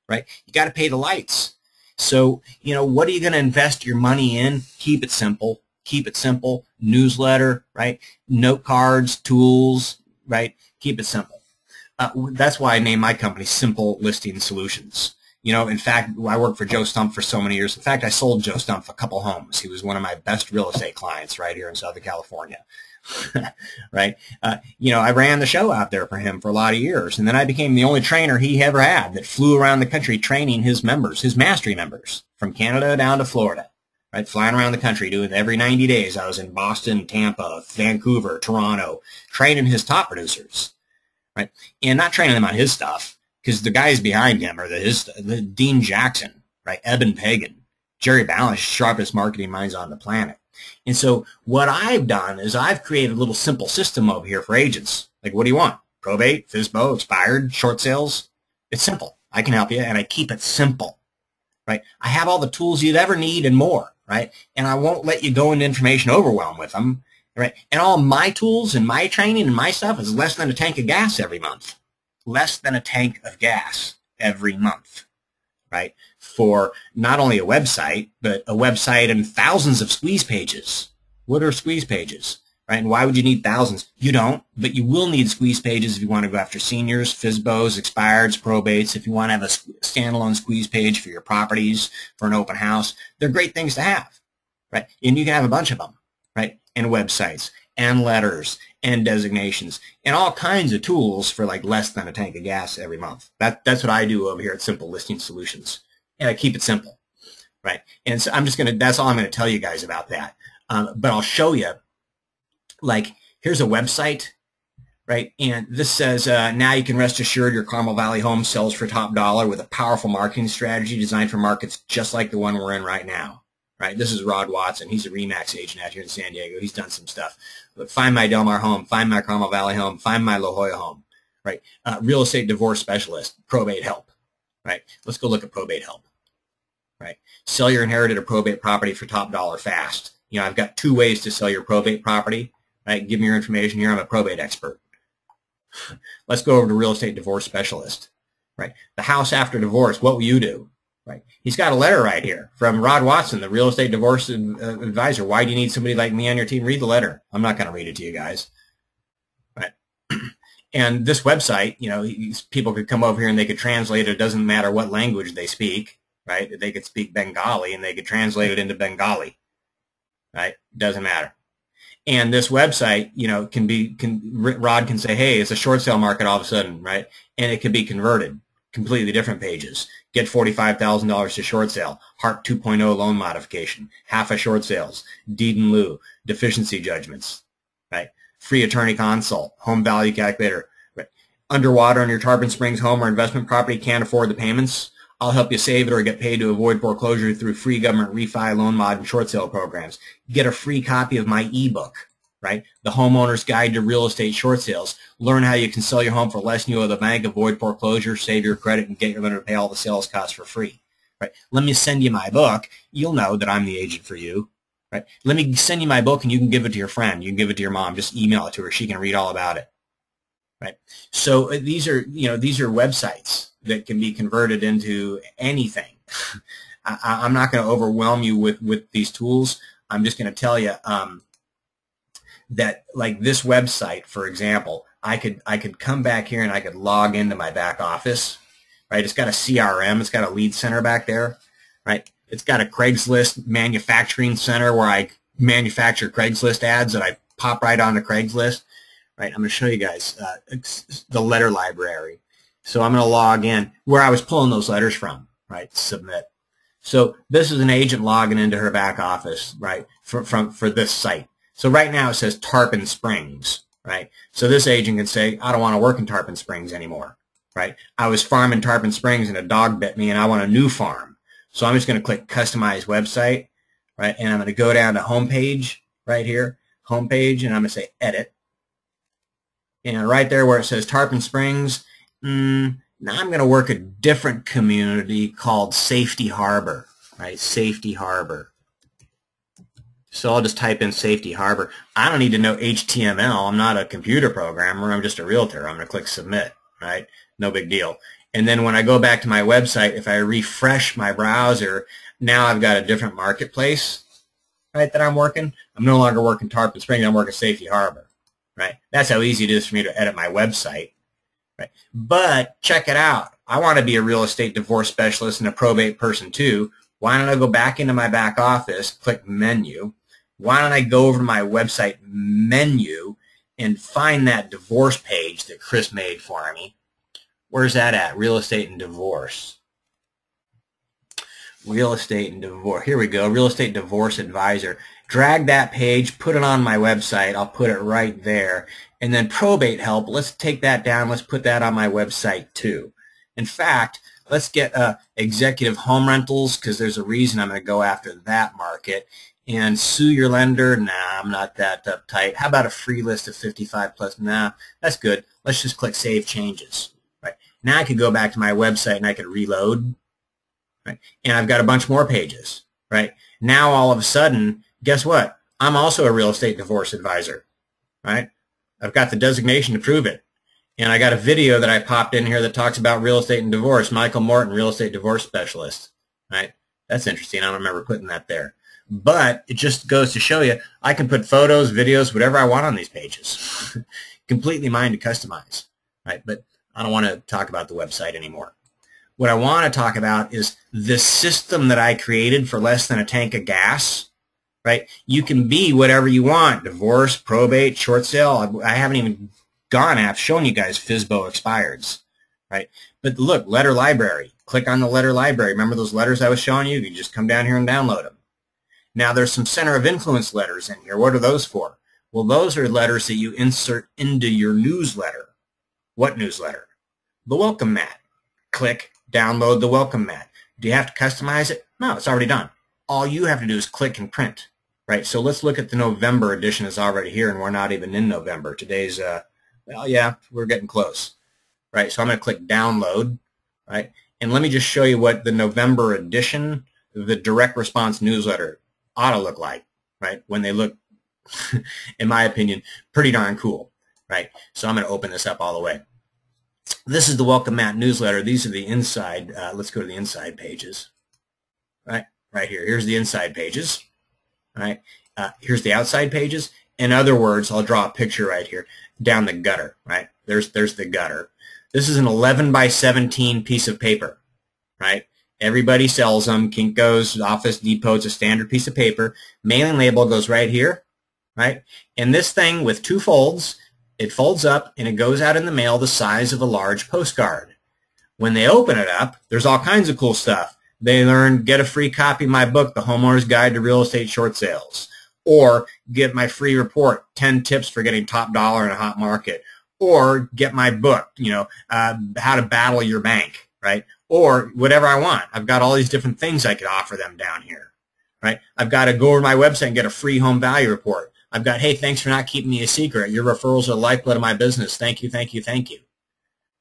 Speaker 1: right? You got to pay the lights. So, what are you going to invest your money in? Keep it simple. Keep it simple. Newsletter, right? Note cards, tools, right? Keep it simple. That's why I named my company Simple Listing Solutions. In fact, I worked for Joe Stump for so many years. In fact, I sold Joe Stump a couple homes. He was one of my best real estate clients right here in Southern California. Right? I ran the show out there for him for a lot of years. And then I became the only trainer he ever had that flew around the country training his members, his mastery members, from Canada down to Florida. Right? Flying around the country, doing every 90 days. I was in Boston, Tampa, Vancouver, Toronto, training his top producers. Right? And not training them on his stuff. Because the guys behind him are the Dean Jackson, right? Eben Pagan, Jerry Balance, sharpest marketing minds on the planet. And so what I've done is I've created a little simple system over here for agents. Like, what do you want? Probate, FSBO, expired, short sales? It's simple. I can help you, and I keep it simple, right? I have all the tools you'd ever need and more, right? And I won't let you go into information overwhelm with them, right? And all my tools and my training and my stuff is less than a tank of gas every month. Less than a tank of gas every month, right? For not only a website, but a website and thousands of squeeze pages. What are squeeze pages, right? And why would you need thousands? You don't, but you will need squeeze pages if you want to go after seniors, FSBOs, expireds, probates, if you want to have a standalone squeeze page for your properties, for an open house. They're great things to have, right? And you can have a bunch of them, right? And websites and letters and designations and all kinds of tools for like less than a tank of gas every month. That's what I do over here at Simple Listing Solutions. And I keep it simple, right? And so that's all I'm going to tell you guys about that. But I'll show you, like, here's a website, right? And this says, now you can rest assured your Carmel Valley home sells for top dollar with a powerful marketing strategy designed for markets just like the one we're in right now. Right, this is Rod Watson. He's a RE/MAX agent out here in San Diego. He's done some stuff. But find my Del Mar home, find my Carmel Valley home, find my La Jolla home. Right, real estate divorce specialist, probate help. Right, let's go look at probate help. Right, sell your inherited or probate property for top dollar fast. I've got 2 ways to sell your probate property. Right, give me your information here. I'm a probate expert. Let's go over to real estate divorce specialist. Right, the house after divorce. What will you do? Right. He's got a letter right here from Rod Watson, the real estate divorce advisor. Why do you need somebody like me on your team? Read the letter. I'm not going to read it to you guys. Right. And this website, people could come over here and they could translate it. It doesn't matter what language they speak. Right. They could speak Bengali and they could translate it into Bengali. Right. Doesn't matter. And this website, Rod can say, hey, it's a short sale market all of a sudden. Right. And it can be converted. Completely different pages. Get $45,000 to short sale. HARP 2.0 loan modification. Half a short sales. Deed in lieu. Deficiency judgments. Right? Free attorney consult. Home value calculator. Right? Underwater on your Tarpon Springs home or investment property, can't afford the payments. I'll help you save it or get paid to avoid foreclosure through free government refi, loan mod, and short sale programs. Get a free copy of my ebook. Right? The Homeowner's Guide to Real Estate Short Sales. Learn how you can sell your home for less than you owe the bank, avoid foreclosure, save your credit, and get your lender to pay all the sales costs for free. Right? Let me send you my book. You'll know that I'm the agent for you. Right? Let me send you my book, and you can give it to your friend. You can give it to your mom. Just email it to her. She can read all about it. Right? So these are websites that can be converted into anything. I'm not going to overwhelm you with these tools. I'm just going to tell you. That like this website, for example, I could come back here and I could log into my back office, right? It's got a CRM, it's got a lead center back there, right? It's got a Craigslist manufacturing center where I manufacture Craigslist ads that I pop right onto Craigslist, right? I'm going to show you guys the letter library. So I'm going to log in where I was pulling those letters from, right? Submit. So this is an agent logging into her back office, right? For this site. So right now it says Tarpon Springs, right? So this agent can say, I don't want to work in Tarpon Springs anymore, right? I was farming Tarpon Springs and a dog bit me and I want a new farm. So I'm just going to click Customize Website, right? And I'm going to go down to Homepage right here, Homepage, and I'm going to say Edit. And right there where it says Tarpon Springs, now I'm going to work a different community called Safety Harbor, right? Safety Harbor. So I'll just type in Safety Harbor. I don't need to know HTML. I'm not a computer programmer. I'm just a realtor. I'm going to click Submit, right? No big deal. And then when I go back to my website, if I refresh my browser, now I've got a different marketplace, right, that I'm working. I'm no longer working Tarpon Springs. I'm working Safety Harbor, right? That's how easy it is for me to edit my website, right? But check it out. I want to be a real estate divorce specialist and a probate person too. Why don't I go back into my back office, click Menu. Why don't I go over to my website menu and find that divorce page that Chris made for me? Where's that at? Real estate and divorce. Real estate and divorce. Here we go. Real estate divorce advisor. Drag that page, put it on my website. I'll put it right there. And then probate help. Let's take that down. Let's put that on my website too. In fact, let's get executive home rentals because there's a reason I'm going to go after that market. And sue your lender? Nah, I'm not that uptight. How about a free list of 55 plus? Nah, that's good. Let's just click Save Changes. Right. Now I could go back to my website and I could reload. Right. And I've got a bunch more pages. Right. Now all of a sudden, guess what? I'm also a real estate divorce advisor. Right. I've got the designation to prove it. And I got a video that I popped in here that talks about real estate and divorce. Michael Morton, real estate divorce specialist. Right. That's interesting. I don't remember putting that there. But it just goes to show you, I can put photos, videos, whatever I want on these pages. Completely mine to customize, right? But I don't want to talk about the website anymore. What I want to talk about is the system that I created for less than a tank of gas, right? You can be whatever you want, divorce, probate, short sale. I haven't even shown you guys FSBO expireds, right? But look, letter library. Click on the letter library. Remember those letters I was showing you? You can just come down here and download them. Now, there's some center of influence letters in here. What are those for? Well, those are letters that you insert into your newsletter. What newsletter? The welcome mat. Click, download the welcome mat. Do you have to customize it? No, it's already done. All you have to do is click and print, right? So let's look at the November edition. It's already here, and we're not even in November. Today's, well, yeah, we're getting close, right? So I'm going to click download, right? And let me just show you what the November edition, the direct response newsletter, ought to look like, right? When they look, in my opinion, pretty darn cool, right? So I'm going to open this up all the way. This is the Welcome Mat newsletter. These are the inside. Let's go to the inside pages, right? Right here. Here's the inside pages, right? Here's the outside pages. In other words, I'll draw a picture right here down the gutter, right? There's the gutter. This is an 11 by 17 piece of paper, right? Everybody sells them. Kinko's, Office Depot, it's a standard piece of paper. Mailing label goes right here, right? And this thing with two folds, it folds up and it goes out in the mail the size of a large postcard. When they open it up, there's all kinds of cool stuff. They learn, get a free copy of my book, The Homeowner's Guide to Real Estate Short Sales, or get my free report, 10 tips for getting top dollar in a hot market, or get my book, how to battle your bank, right? Or whatever I want. I've got all these different things I could offer them down here, right? I've got to go over to my website and get a free home value report. I've got, hey, thanks for not keeping me a secret. Your referrals are the lifeblood of my business. Thank you, thank you, thank you.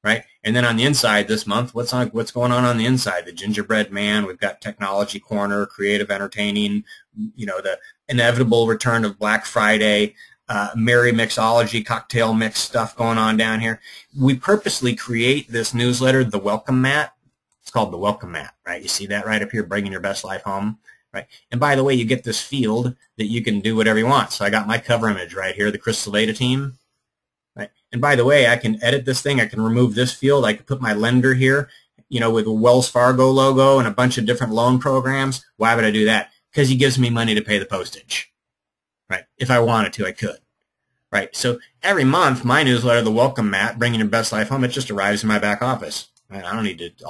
Speaker 1: Right? And then on the inside this month, what's going on the inside? The Gingerbread Man, we've got Technology Corner, Creative Entertaining, the inevitable return of Black Friday, Merry Mixology, cocktail mix stuff going on down here. We purposely create this newsletter, the Welcome Mat. It's called the Welcome Mat, right? You see that right up here, bringing your best life home, right? And by the way, you get this field that you can do whatever you want. So I got my cover image right here, the Chris Saleta team. Right. And by the way, I can edit this thing. I can remove this field. I can put my lender here, with a Wells Fargo logo and a bunch of different loan programs. Why would I do that? Because he gives me money to pay the postage. Right. If I wanted to, I could. Right. So every month, my newsletter, the Welcome Mat, bringing your best life home, it just arrives in my back office. Right? All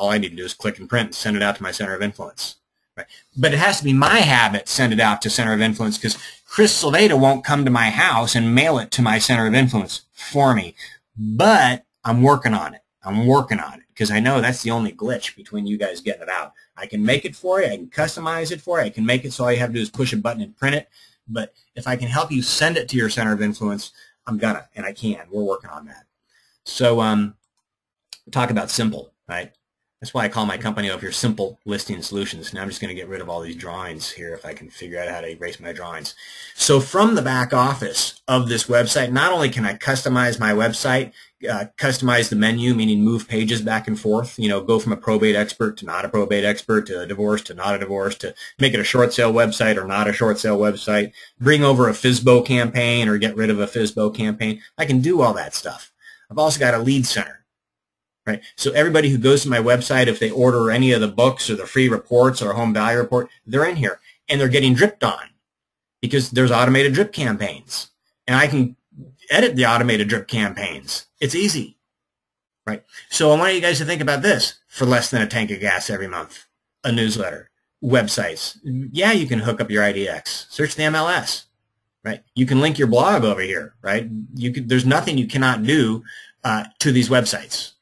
Speaker 1: I need to do is click and print and send it out to my center of influence. Right. But it has to be my habit, send it out to center of influence, because Chris Saleta won't come to my house and mail it to my center of influence for me. But I'm working on it. Because I know that's the only glitch between you guys getting it out. I can make it for you. I can customize it for you. I can make it so all you have to do is push a button and print it. But if I can help you send it to your center of influence, I'm gonna, and I can. We're working on that. So talk about simple, right? That's why I call my company over here Simple Listing Solutions. Now I'm just going to get rid of all these drawings here if I can figure out how to erase my drawings. So from the back office of this website, not only can I customize my website, customize the menu, meaning move pages back and forth, go from a probate expert to not a probate expert, to a divorce to not a divorce, to make it a short sale website or not a short sale website, bring over a FSBO campaign or get rid of a FSBO campaign. I can do all that stuff. I've also got a lead center. Right. So everybody who goes to my website, if they order any of the books or the free reports or a home value report, they're in here and they're getting dripped on because there's automated drip campaigns. And I can edit the automated drip campaigns. It's easy. Right. So I want you guys to think about this. For less than a tank of gas every month, a newsletter, websites. Yeah, you can hook up your IDX. Search the MLS. Right. You can link your blog over here. Right. There's nothing you cannot do to these websites.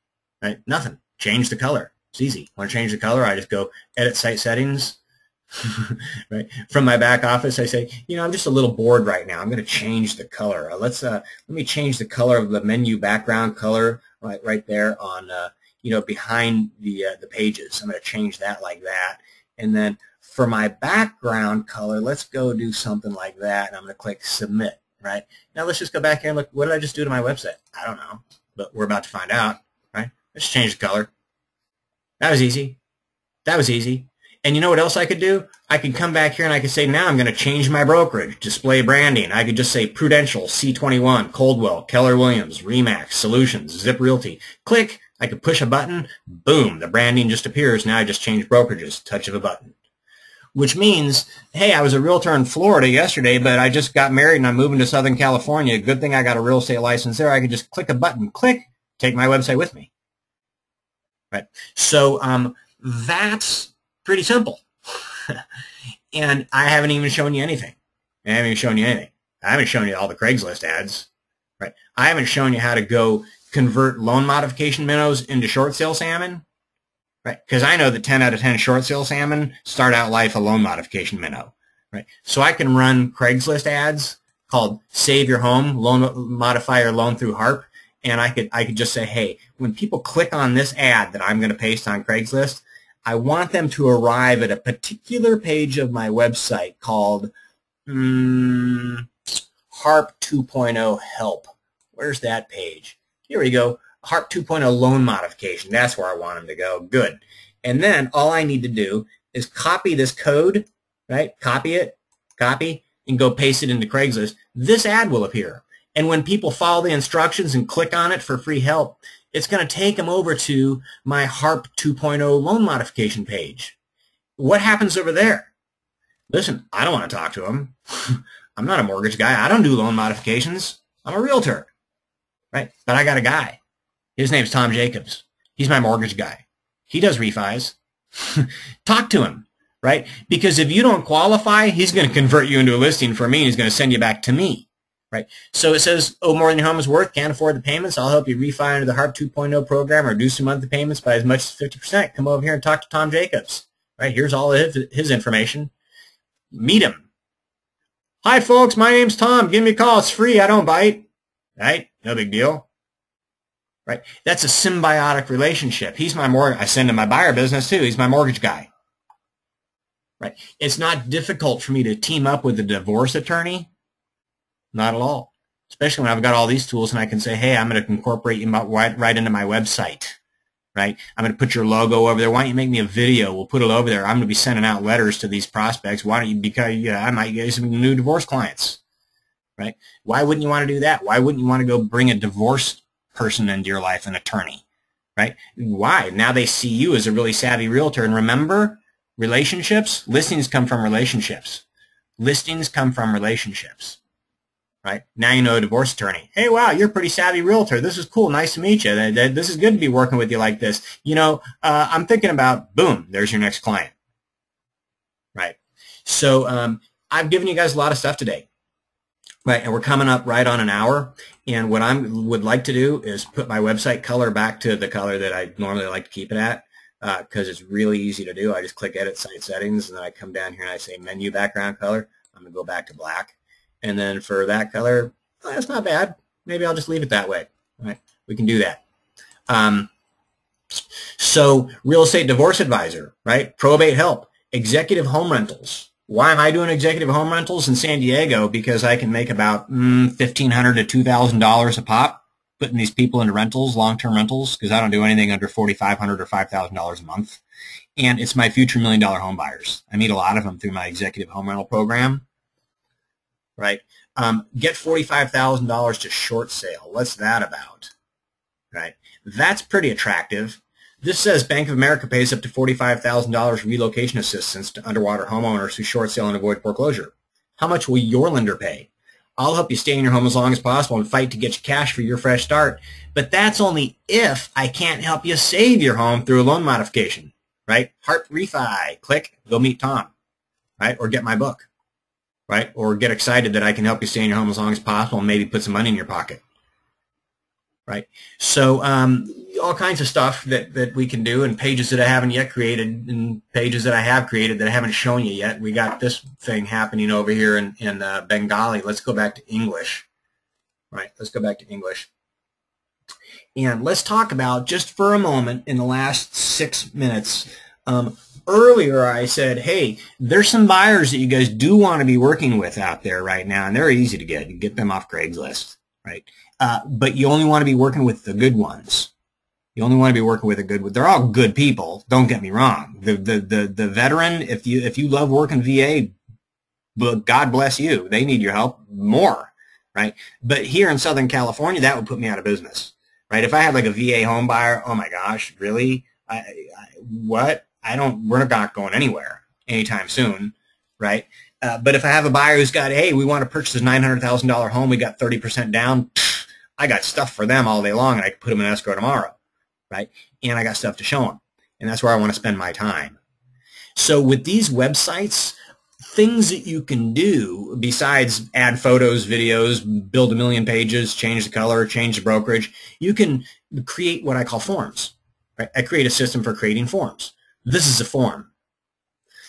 Speaker 1: Right? Nothing. Change the color. It's easy. Want to change the color? I just go edit site settings. Right? From my back office, I say, I'm just a little bored right now. I'm going to change the color. Let me change the color of the menu background color right there on behind the pages. I'm going to change that like that. And then for my background color, let's go do something like that. And I'm going to click submit. Right? Now let's just go back here and look. What did I just do to my website? I don't know, but we're about to find out. Right? Let's change the color. That was easy. And you know what else I could do? I could come back here and I could say, now I'm going to change my brokerage, display branding. I could just say Prudential, C21, Coldwell, Keller Williams, Remax, Solutions, Zip Realty. Click. I could push a button. Boom. The branding just appears. Now I just changed brokerages. Touch of a button. Which means, hey, I was a realtor in Florida yesterday, but I just got married and I'm moving to Southern California. Good thing I got a real estate license there. I could just click a button. Click. Take my website with me. Right. So that's pretty simple. And I haven't even shown you anything. I haven't shown you all the Craigslist ads. Right. I haven't shown you how to go convert loan modification minnows into short sale salmon. Right. Because I know that 10 out of 10 short sale salmon start out life a loan modification minnow. Right. So I can run Craigslist ads called Save Your Home, Modify Your Loan Through HARP. And I could just say, hey, when people click on this ad that I'm going to paste on Craigslist, I want them to arrive at a particular page of my website called HARP 2.0 Help. Where's that page? Here we go. HARP 2.0 Loan Modification. That's where I want them to go. Good. And then all I need to do is copy this code, right? Copy, and go paste it into Craigslist. This ad will appear. And when people follow the instructions and click on it for free help, it's going to take them over to my HARP 2.0 loan modification page. What happens over there? Listen, I don't want to talk to them. I'm not a mortgage guy. I don't do loan modifications. I'm a realtor, right? But I got a guy. His name's Tom Jacobs. He's my mortgage guy. He does refis. Talk to him, right? Because if you don't qualify, he's going to convert you into a listing for me, and he's going to send you back to me, right? So it says, oh, more than your home is worth, can't afford the payments, I'll help you refi under the HARP 2.0 program or reduce your monthly payments by as much as 50%. Come over here and talk to Tom Jacobs, right? Here's all of his information. Meet him. Hi, folks, my name's Tom. Give me a call. It's free. I don't bite, right? No big deal. Right? That's a symbiotic relationship. He's my mortgage. I send him my buyer business too. He's my mortgage guy. Right? It's not difficult for me to team up with a divorce attorney. Not at all. Especially when I've got all these tools and I can say, hey, I'm going to incorporate you right into my website. Right? I'm going to put your logo over there. Why don't you make me a video? We'll put it over there. I'm going to be sending out letters to these prospects. Why don't you? Because I might get some new divorce clients. Right? Why wouldn't you want to do that? Why wouldn't you want to go bring a divorce person into your life, an attorney, right? Why? Now they see you as a really savvy realtor. And remember, relationships, listings come from relationships. Listings come from relationships, right? Now you know a divorce attorney. Hey, wow, you're a pretty savvy realtor. This is cool. Nice to meet you. This is good to be working with you like this. You know, I'm thinking about, boom, there's your next client, right? So I've given you guys a lot of stuff today. Right, and we're coming up right on an hour, and what I would like to do is put my website color back to the color that I normally like to keep it at, because it's really easy to do. I just click Edit Site Settings, and then I come down here and I say Menu Background Color. I'm going to go back to black, and then for that color, that's not bad. Maybe I'll just leave it that way. Right, we can do that. So, real estate divorce advisor, right? Probate help, executive home rentals. Why am I doing executive home rentals in San Diego? Because I can make about $1,500 to $2,000 a pop putting these people into rentals, long-term rentals, because I don't do anything under $4,500 or $5,000 a month. And it's my future $1 million home buyers. I meet a lot of them through my executive home rental program. Right? Get $45,000 to short sale. What's that about? Right? That's pretty attractive. This says Bank of America pays up to $45,000 relocation assistance to underwater homeowners who short sale and avoid foreclosure. How much will your lender pay? I'll help you stay in your home as long as possible and fight to get you cash for your fresh start. But that's only if I can't help you save your home through a loan modification. Right? HARP refi. Click. Go meet Tom. Right? Or get my book. Right? Or get excited that I can help you stay in your home as long as possible and maybe put some money in your pocket. Right? So all kinds of stuff that we can do, and pages that I haven't yet created, and pages that I have created that I haven't shown you yet. We got this thing happening over here in Bengali. Let's go back to English. Right? Let's go back to English. And let's talk about, just for a moment, in the last 6 minutes, earlier I said, hey, there's some buyers that you guys do want to be working with out there right now, and they're easy to get. You get them off Craigslist. Right? But you only want to be working with the good ones. You only want to be working with a good. They're all good people. Don't get me wrong. The veteran, if you love working VA, God bless you. They need your help more, right? But here in Southern California, that would put me out of business, right? If I had like a VA home buyer, oh my gosh, really? What? We're not going anywhere anytime soon, right? But if I have a buyer who's got, hey, we want to purchase a $900,000 home, we got 30% down, I got stuff for them all day long, and I can put them in escrow tomorrow, right? And I got stuff to show them, and that's where I want to spend my time. So with these websites, things that you can do besides add photos, videos, build 1 million pages, change the color, change the brokerage, you can create what I call forms. Right? I create a system for creating forms. This is a form.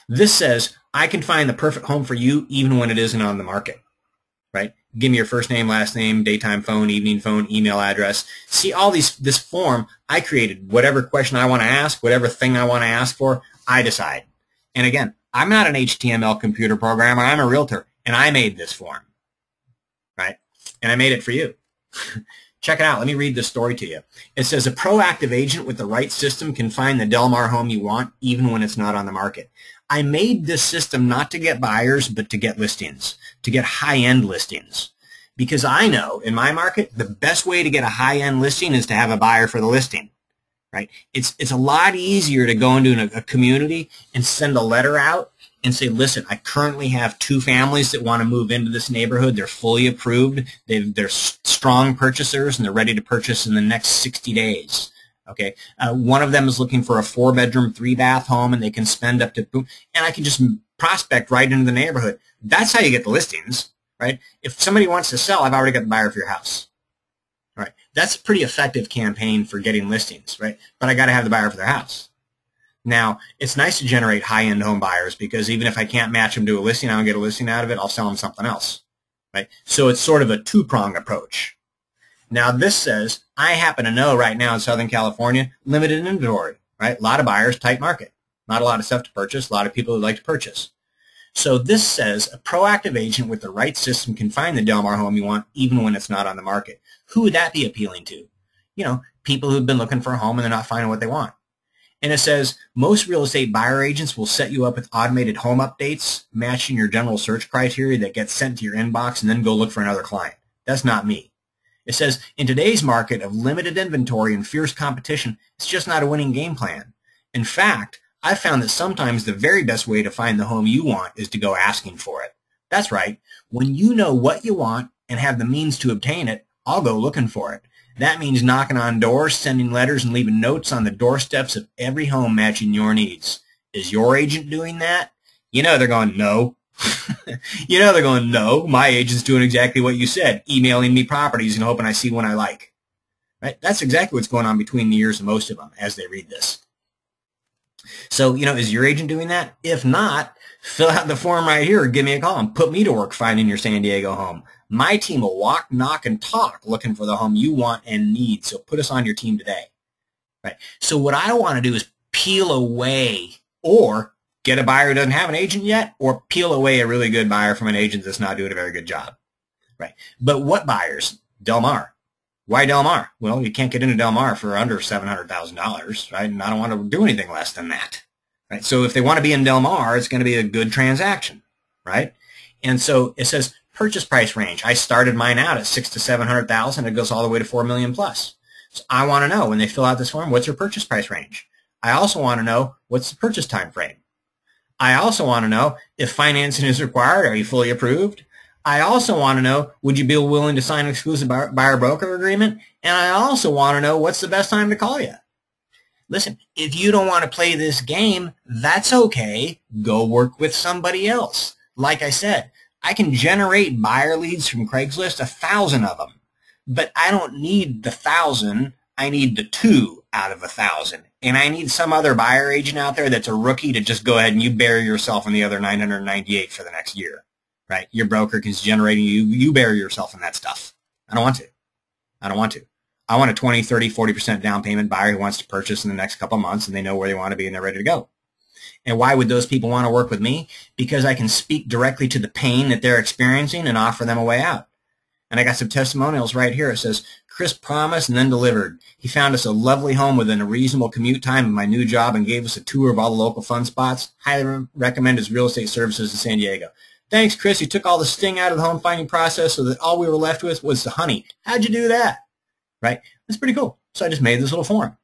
Speaker 1: This says, I can find the perfect home for you even when it isn't on the market, right? Give me your first name, last name, daytime phone, evening phone, email address. See all this form I created. Whatever question I want to ask, whatever thing I want to ask for, I decide. And again, I'm not an HTML computer programmer. I'm a realtor, and I made this form, right? And I made it for you. Check it out. Let me read this story to you. It says, a proactive agent with the right system can find the Del Mar home you want even when it's not on the market. I made this system not to get buyers, but to get listings, to get high-end listings. Because I know in my market, the best way to get a high-end listing is to have a buyer for the listing, right? It's a lot easier to go into a community and send a letter out and say, listen, I currently have 2 families that want to move into this neighborhood. They're fully approved. They're strong purchasers, and they're ready to purchase in the next 60 days. Okay, one of them is looking for a 4-bedroom, 3-bath home, and they can spend up to, and I can just prospect right into the neighborhood. That's how you get the listings, right? If somebody wants to sell, I've already got the buyer for your house, right? That's a pretty effective campaign for getting listings, right? But I got to have the buyer for their house. Now, it's nice to generate high-end home buyers because even if I can't match them to a listing, I don't get a listing out of it, I'll sell them something else, right? So it's sort of a two-prong approach. Now, this says, I happen to know right now in Southern California, limited inventory, right? A lot of buyers, tight market. Not a lot of stuff to purchase, a lot of people who like to purchase. So this says a proactive agent with the right system can find the Del Mar home you want even when it's not on the market. Who would that be appealing to? You know, people who've been looking for a home and they're not finding what they want. And it says most real estate buyer agents will set you up with automated home updates, matching your general search criteria that gets sent to your inbox and then go look for another client. That's not me. It says, in today's market of limited inventory and fierce competition, it's just not a winning game plan. In fact, I've found that sometimes the very best way to find the home you want is to go asking for it. That's right. When you know what you want and have the means to obtain it, I'll go looking for it. That means knocking on doors, sending letters, and leaving notes on the doorsteps of every home matching your needs. Is your agent doing that? You know they're going, no. You know they're going, no, my agent's doing exactly what you said, emailing me properties and hoping I see one I like. Right? That's exactly what's going on between the ears of most of them as they read this. So, you know, is your agent doing that? If not, fill out the form right here or give me a call and put me to work finding your San Diego home. My team will walk, knock, and talk looking for the home you want and need. So put us on your team today. Right? So what I want to do is peel away or get a buyer who doesn't have an agent yet, or peel away a really good buyer from an agent that's not doing a very good job. Right? But what buyers? Del Mar. Why Del Mar? Well, you can't get into Del Mar for under $700,000, right? And I don't want to do anything less than that. Right? So if they want to be in Del Mar, it's going to be a good transaction, right? And so it says purchase price range. I started mine out at $600,000 to $700,000. It goes all the way to $4 million plus. So I want to know when they fill out this form, what's your purchase price range? I also want to know what's the purchase time frame. I also want to know if financing is required. Are you fully approved? I also want to know, would you be willing to sign an exclusive buyer broker agreement? And I also want to know what's the best time to call you. Listen, if you don't want to play this game, that's okay. Go work with somebody else. Like I said, I can generate buyer leads from Craigslist, 1,000 of them. But I don't need the 1,000. I need the 2 out of 1,000. And I need some other buyer agent out there that's a rookie to just go ahead and you bury yourself in the other 998 for the next year, right? Your broker is generating you bury yourself in that stuff. I don't want to. I don't want to. I want a 20, 30, 40% down payment buyer who wants to purchase in the next couple of months and they know where they want to be and they're ready to go. And why would those people want to work with me? Because I can speak directly to the pain that they're experiencing and offer them a way out. And I got some testimonials right here. It says, Chris promised and then delivered. He found us a lovely home within a reasonable commute time of my new job and gave us a tour of all the local fun spots. Highly recommend his real estate services in San Diego. Thanks, Chris. You took all the sting out of the home finding process so that all we were left with was the honey. How'd you do that? Right? That's pretty cool. So I just made this little form.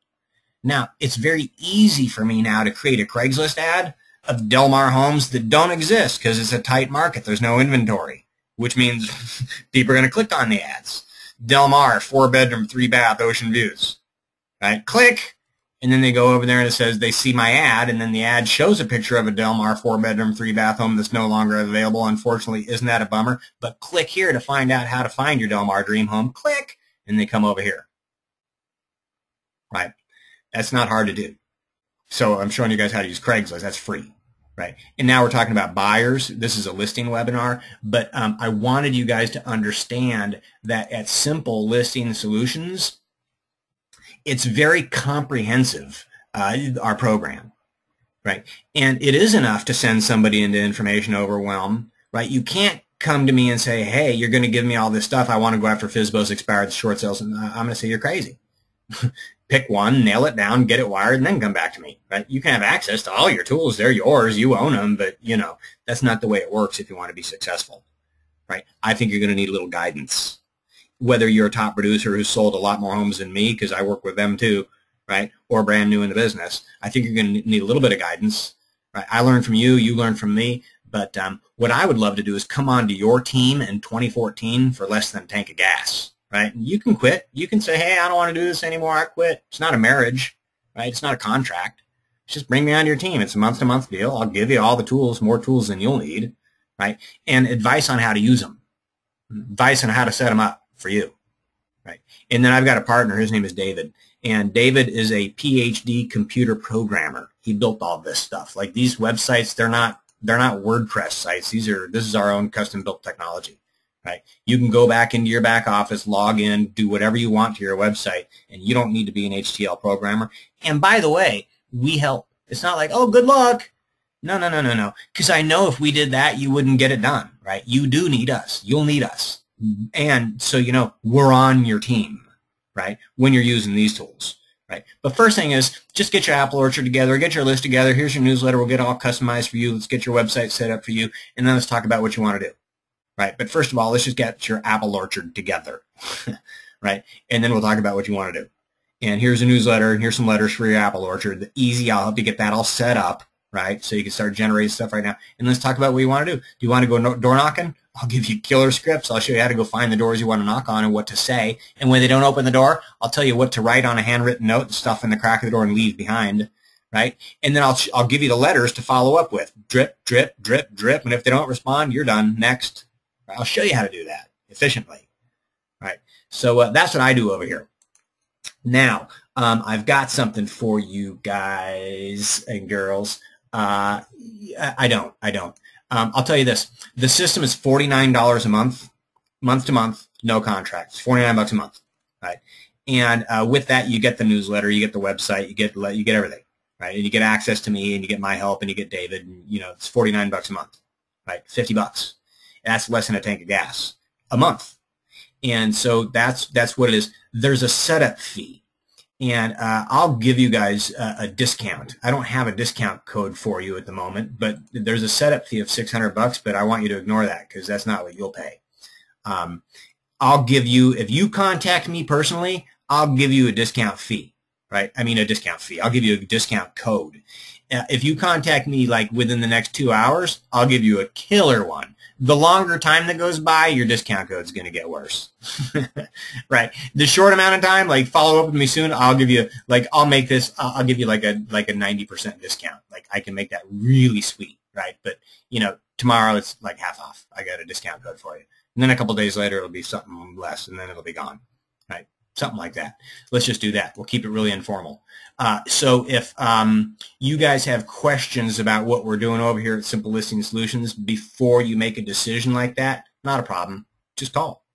Speaker 1: Now, it's very easy for me now to create a Craigslist ad of Del Mar homes that don't exist because it's a tight market. There's no inventory, which means people are going to click on the ads. Del Mar, 4-bedroom, 3-bath, ocean views. Right? Click. And then they go over there and it says they see my ad, and then the ad shows a picture of a Del Mar 4-bedroom, 3-bath home that's no longer available. Unfortunately, isn't that a bummer? But click here to find out how to find your Del Mar dream home. Click. And they come over here. Right? That's not hard to do. So I'm showing you guys how to use Craigslist. That's free. Right? And now we're talking about buyers. This is a listing webinar, but I wanted you guys to understand that at Simple Listing Solutions, it's very comprehensive, our program, right? And it is enough to send somebody into information overwhelm, right? You can't come to me and say, hey, you're going to give me all this stuff. I want to go after FSBOs, expired short sales, and I'm going to say you're crazy. Pick one, nail it down, get it wired, and then come back to me, right? You can have access to all your tools. They're yours. You own them, but, you know, that's not the way it works if you want to be successful, right? I think you're going to need a little guidance. Whether you're a top producer who's sold a lot more homes than me, because I work with them too, right, or brand new in the business, I think you're going to need a little bit of guidance, right? I learned from you. You learned from me. But what I would love to do is come onto your team in 2014 for less than a tank of gas. right? And you can quit. You can say, hey, I don't want to do this anymore. I quit. It's not a marriage, right? It's not a contract. Just bring me onto your team. It's a month-to-month deal. I'll give you all the tools, more tools than you'll need, right? And advice on how to use them, advice on how to set them up for you, right? And then I've got a partner. His name is David. And David is a PhD computer programmer. He built all this stuff. Like these websites, they're not WordPress sites. This is our own custom-built technology, right? You can go back into your back office, log in, do whatever you want to your website, and you don't need to be an HTML programmer. And by the way, we help. It's not like, oh, good luck. No. Because I know if we did that, you wouldn't get it done, right? You do need us. You'll need us. And so, we're on your team, right, when you're using these tools, right? But first thing is just get your Apple Orchard together, get your list together. Here's your newsletter. We'll get it all customized for you. Let's get your website set up for you, and then let's talk about what you want to do, right? But first of all, let's just get your Apple Orchard together, right? And then we'll talk about what you want to do. And here's a newsletter, and here's some letters for your Apple Orchard. Easy, I'll help you get that all set up, right? So you can start generating stuff right now. And let's talk about what you want to do. Do you want to go door knocking? I'll give you killer scripts. I'll show you how to go find the doors you want to knock on and what to say. And when they don't open the door, I'll tell you what to write on a handwritten note, stuff in the crack of the door and leave behind, right? And then I'll give you the letters to follow up with. Drip, drip, drip, drip. And if they don't respond, you're done. Next. I'll show you how to do that efficiently, right? So that's what I do over here. Now, I've got something for you guys and girls. I don't. I'll tell you this. The system is $49 a month to month, no contract. It's $49 a month, right? And with that, you get the newsletter, you get the website, you get everything, right? And you get access to me, and you get my help, and you get David. And, it's $49 a month, right? $50. And that's less than a tank of gas a month. And so that's what it is. There's a setup fee. And I'll give you guys a discount. I don't have a discount code for you at the moment, but there's a setup fee of $600, but I want you to ignore that because that's not what you'll pay. I'll give you, if you contact me personally, I'll give you a discount fee, right? I mean a discount fee. I'll give you a discount code. If you contact me like within the next 2 hours, I'll give you a killer one. The longer time that goes by, your discount code is going to get worse, right? The short amount of time, like follow up with me soon, I'll give you I'll give you like a 90% discount. Like I can make that really sweet, right? But tomorrow it's like half off. I got a discount code for you, and then a couple days later it'll be something less, and then it'll be gone, right? Something like that. Let's just do that. We'll keep it really informal. So if you guys have questions about what we're doing over here at Simple Listing Solutions before you make a decision like that, not a problem. Just call.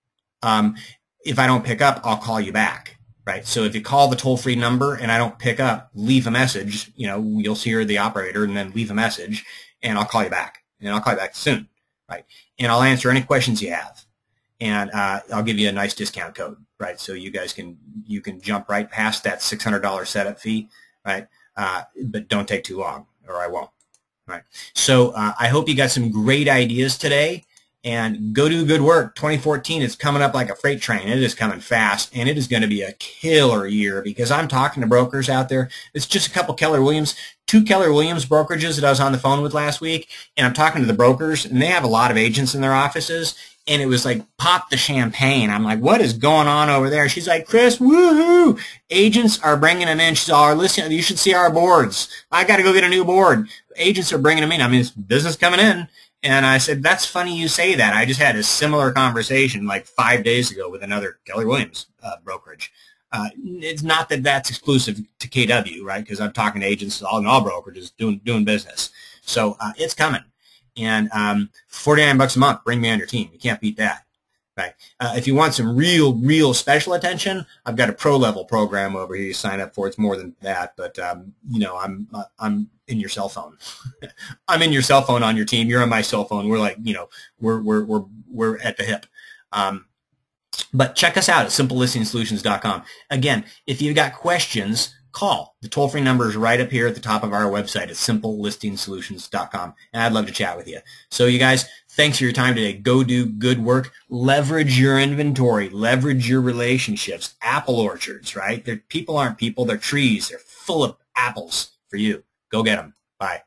Speaker 1: If I don't pick up, I'll call you back, right? So if you call the toll-free number and I don't pick up, leave a message. You'll hear the operator and then leave a message, and I'll call you back. And I'll call you back soon, right? And I'll answer any questions you have. And I'll give you a nice discount code, right? So you guys can jump right past that $600 setup fee, right? But don't take too long, or I won't. Right. So I hope you got some great ideas today, and go do good work. 2014 is coming up like a freight train. It is coming fast, and it is going to be a killer year because I'm talking to brokers out there. It's just a couple two Keller Williams brokerages that I was on the phone with last week, and I'm talking to the brokers, and they have a lot of agents in their offices. And it was like, pop the champagne. I'm like, what is going on over there? She's like, Chris, woohoo! Agents are bringing them in. She's all, listen, you should see our boards. I got to go get a new board. Agents are bringing them in. I mean, it's business coming in. And I said, that's funny you say that. I just had a similar conversation like 5 days ago with another Keller Williams brokerage. It's not that that's exclusive to KW, right? Because I'm talking to agents in all brokerages doing business. So it's coming. And $49 a month, bring me on your team. You can't beat that, right? If you want some real special attention, I've got a pro level program over here you sign up for. It's more than that, but I'm in your cell phone. I'm in your cell phone on your team. You're on my cell phone. We're like, we're at the hip. But check us out at simplelistingsolutions.com. Again, if you've got questions, call. The toll-free number is right up here at the top of our website at simplelistingsolutions.com, and I'd love to chat with you. So you guys, thanks for your time today. Go do good work. Leverage your inventory. Leverage your relationships. Apple orchards, right? People aren't people. They're trees. They're full of apples for you. Go get them. Bye.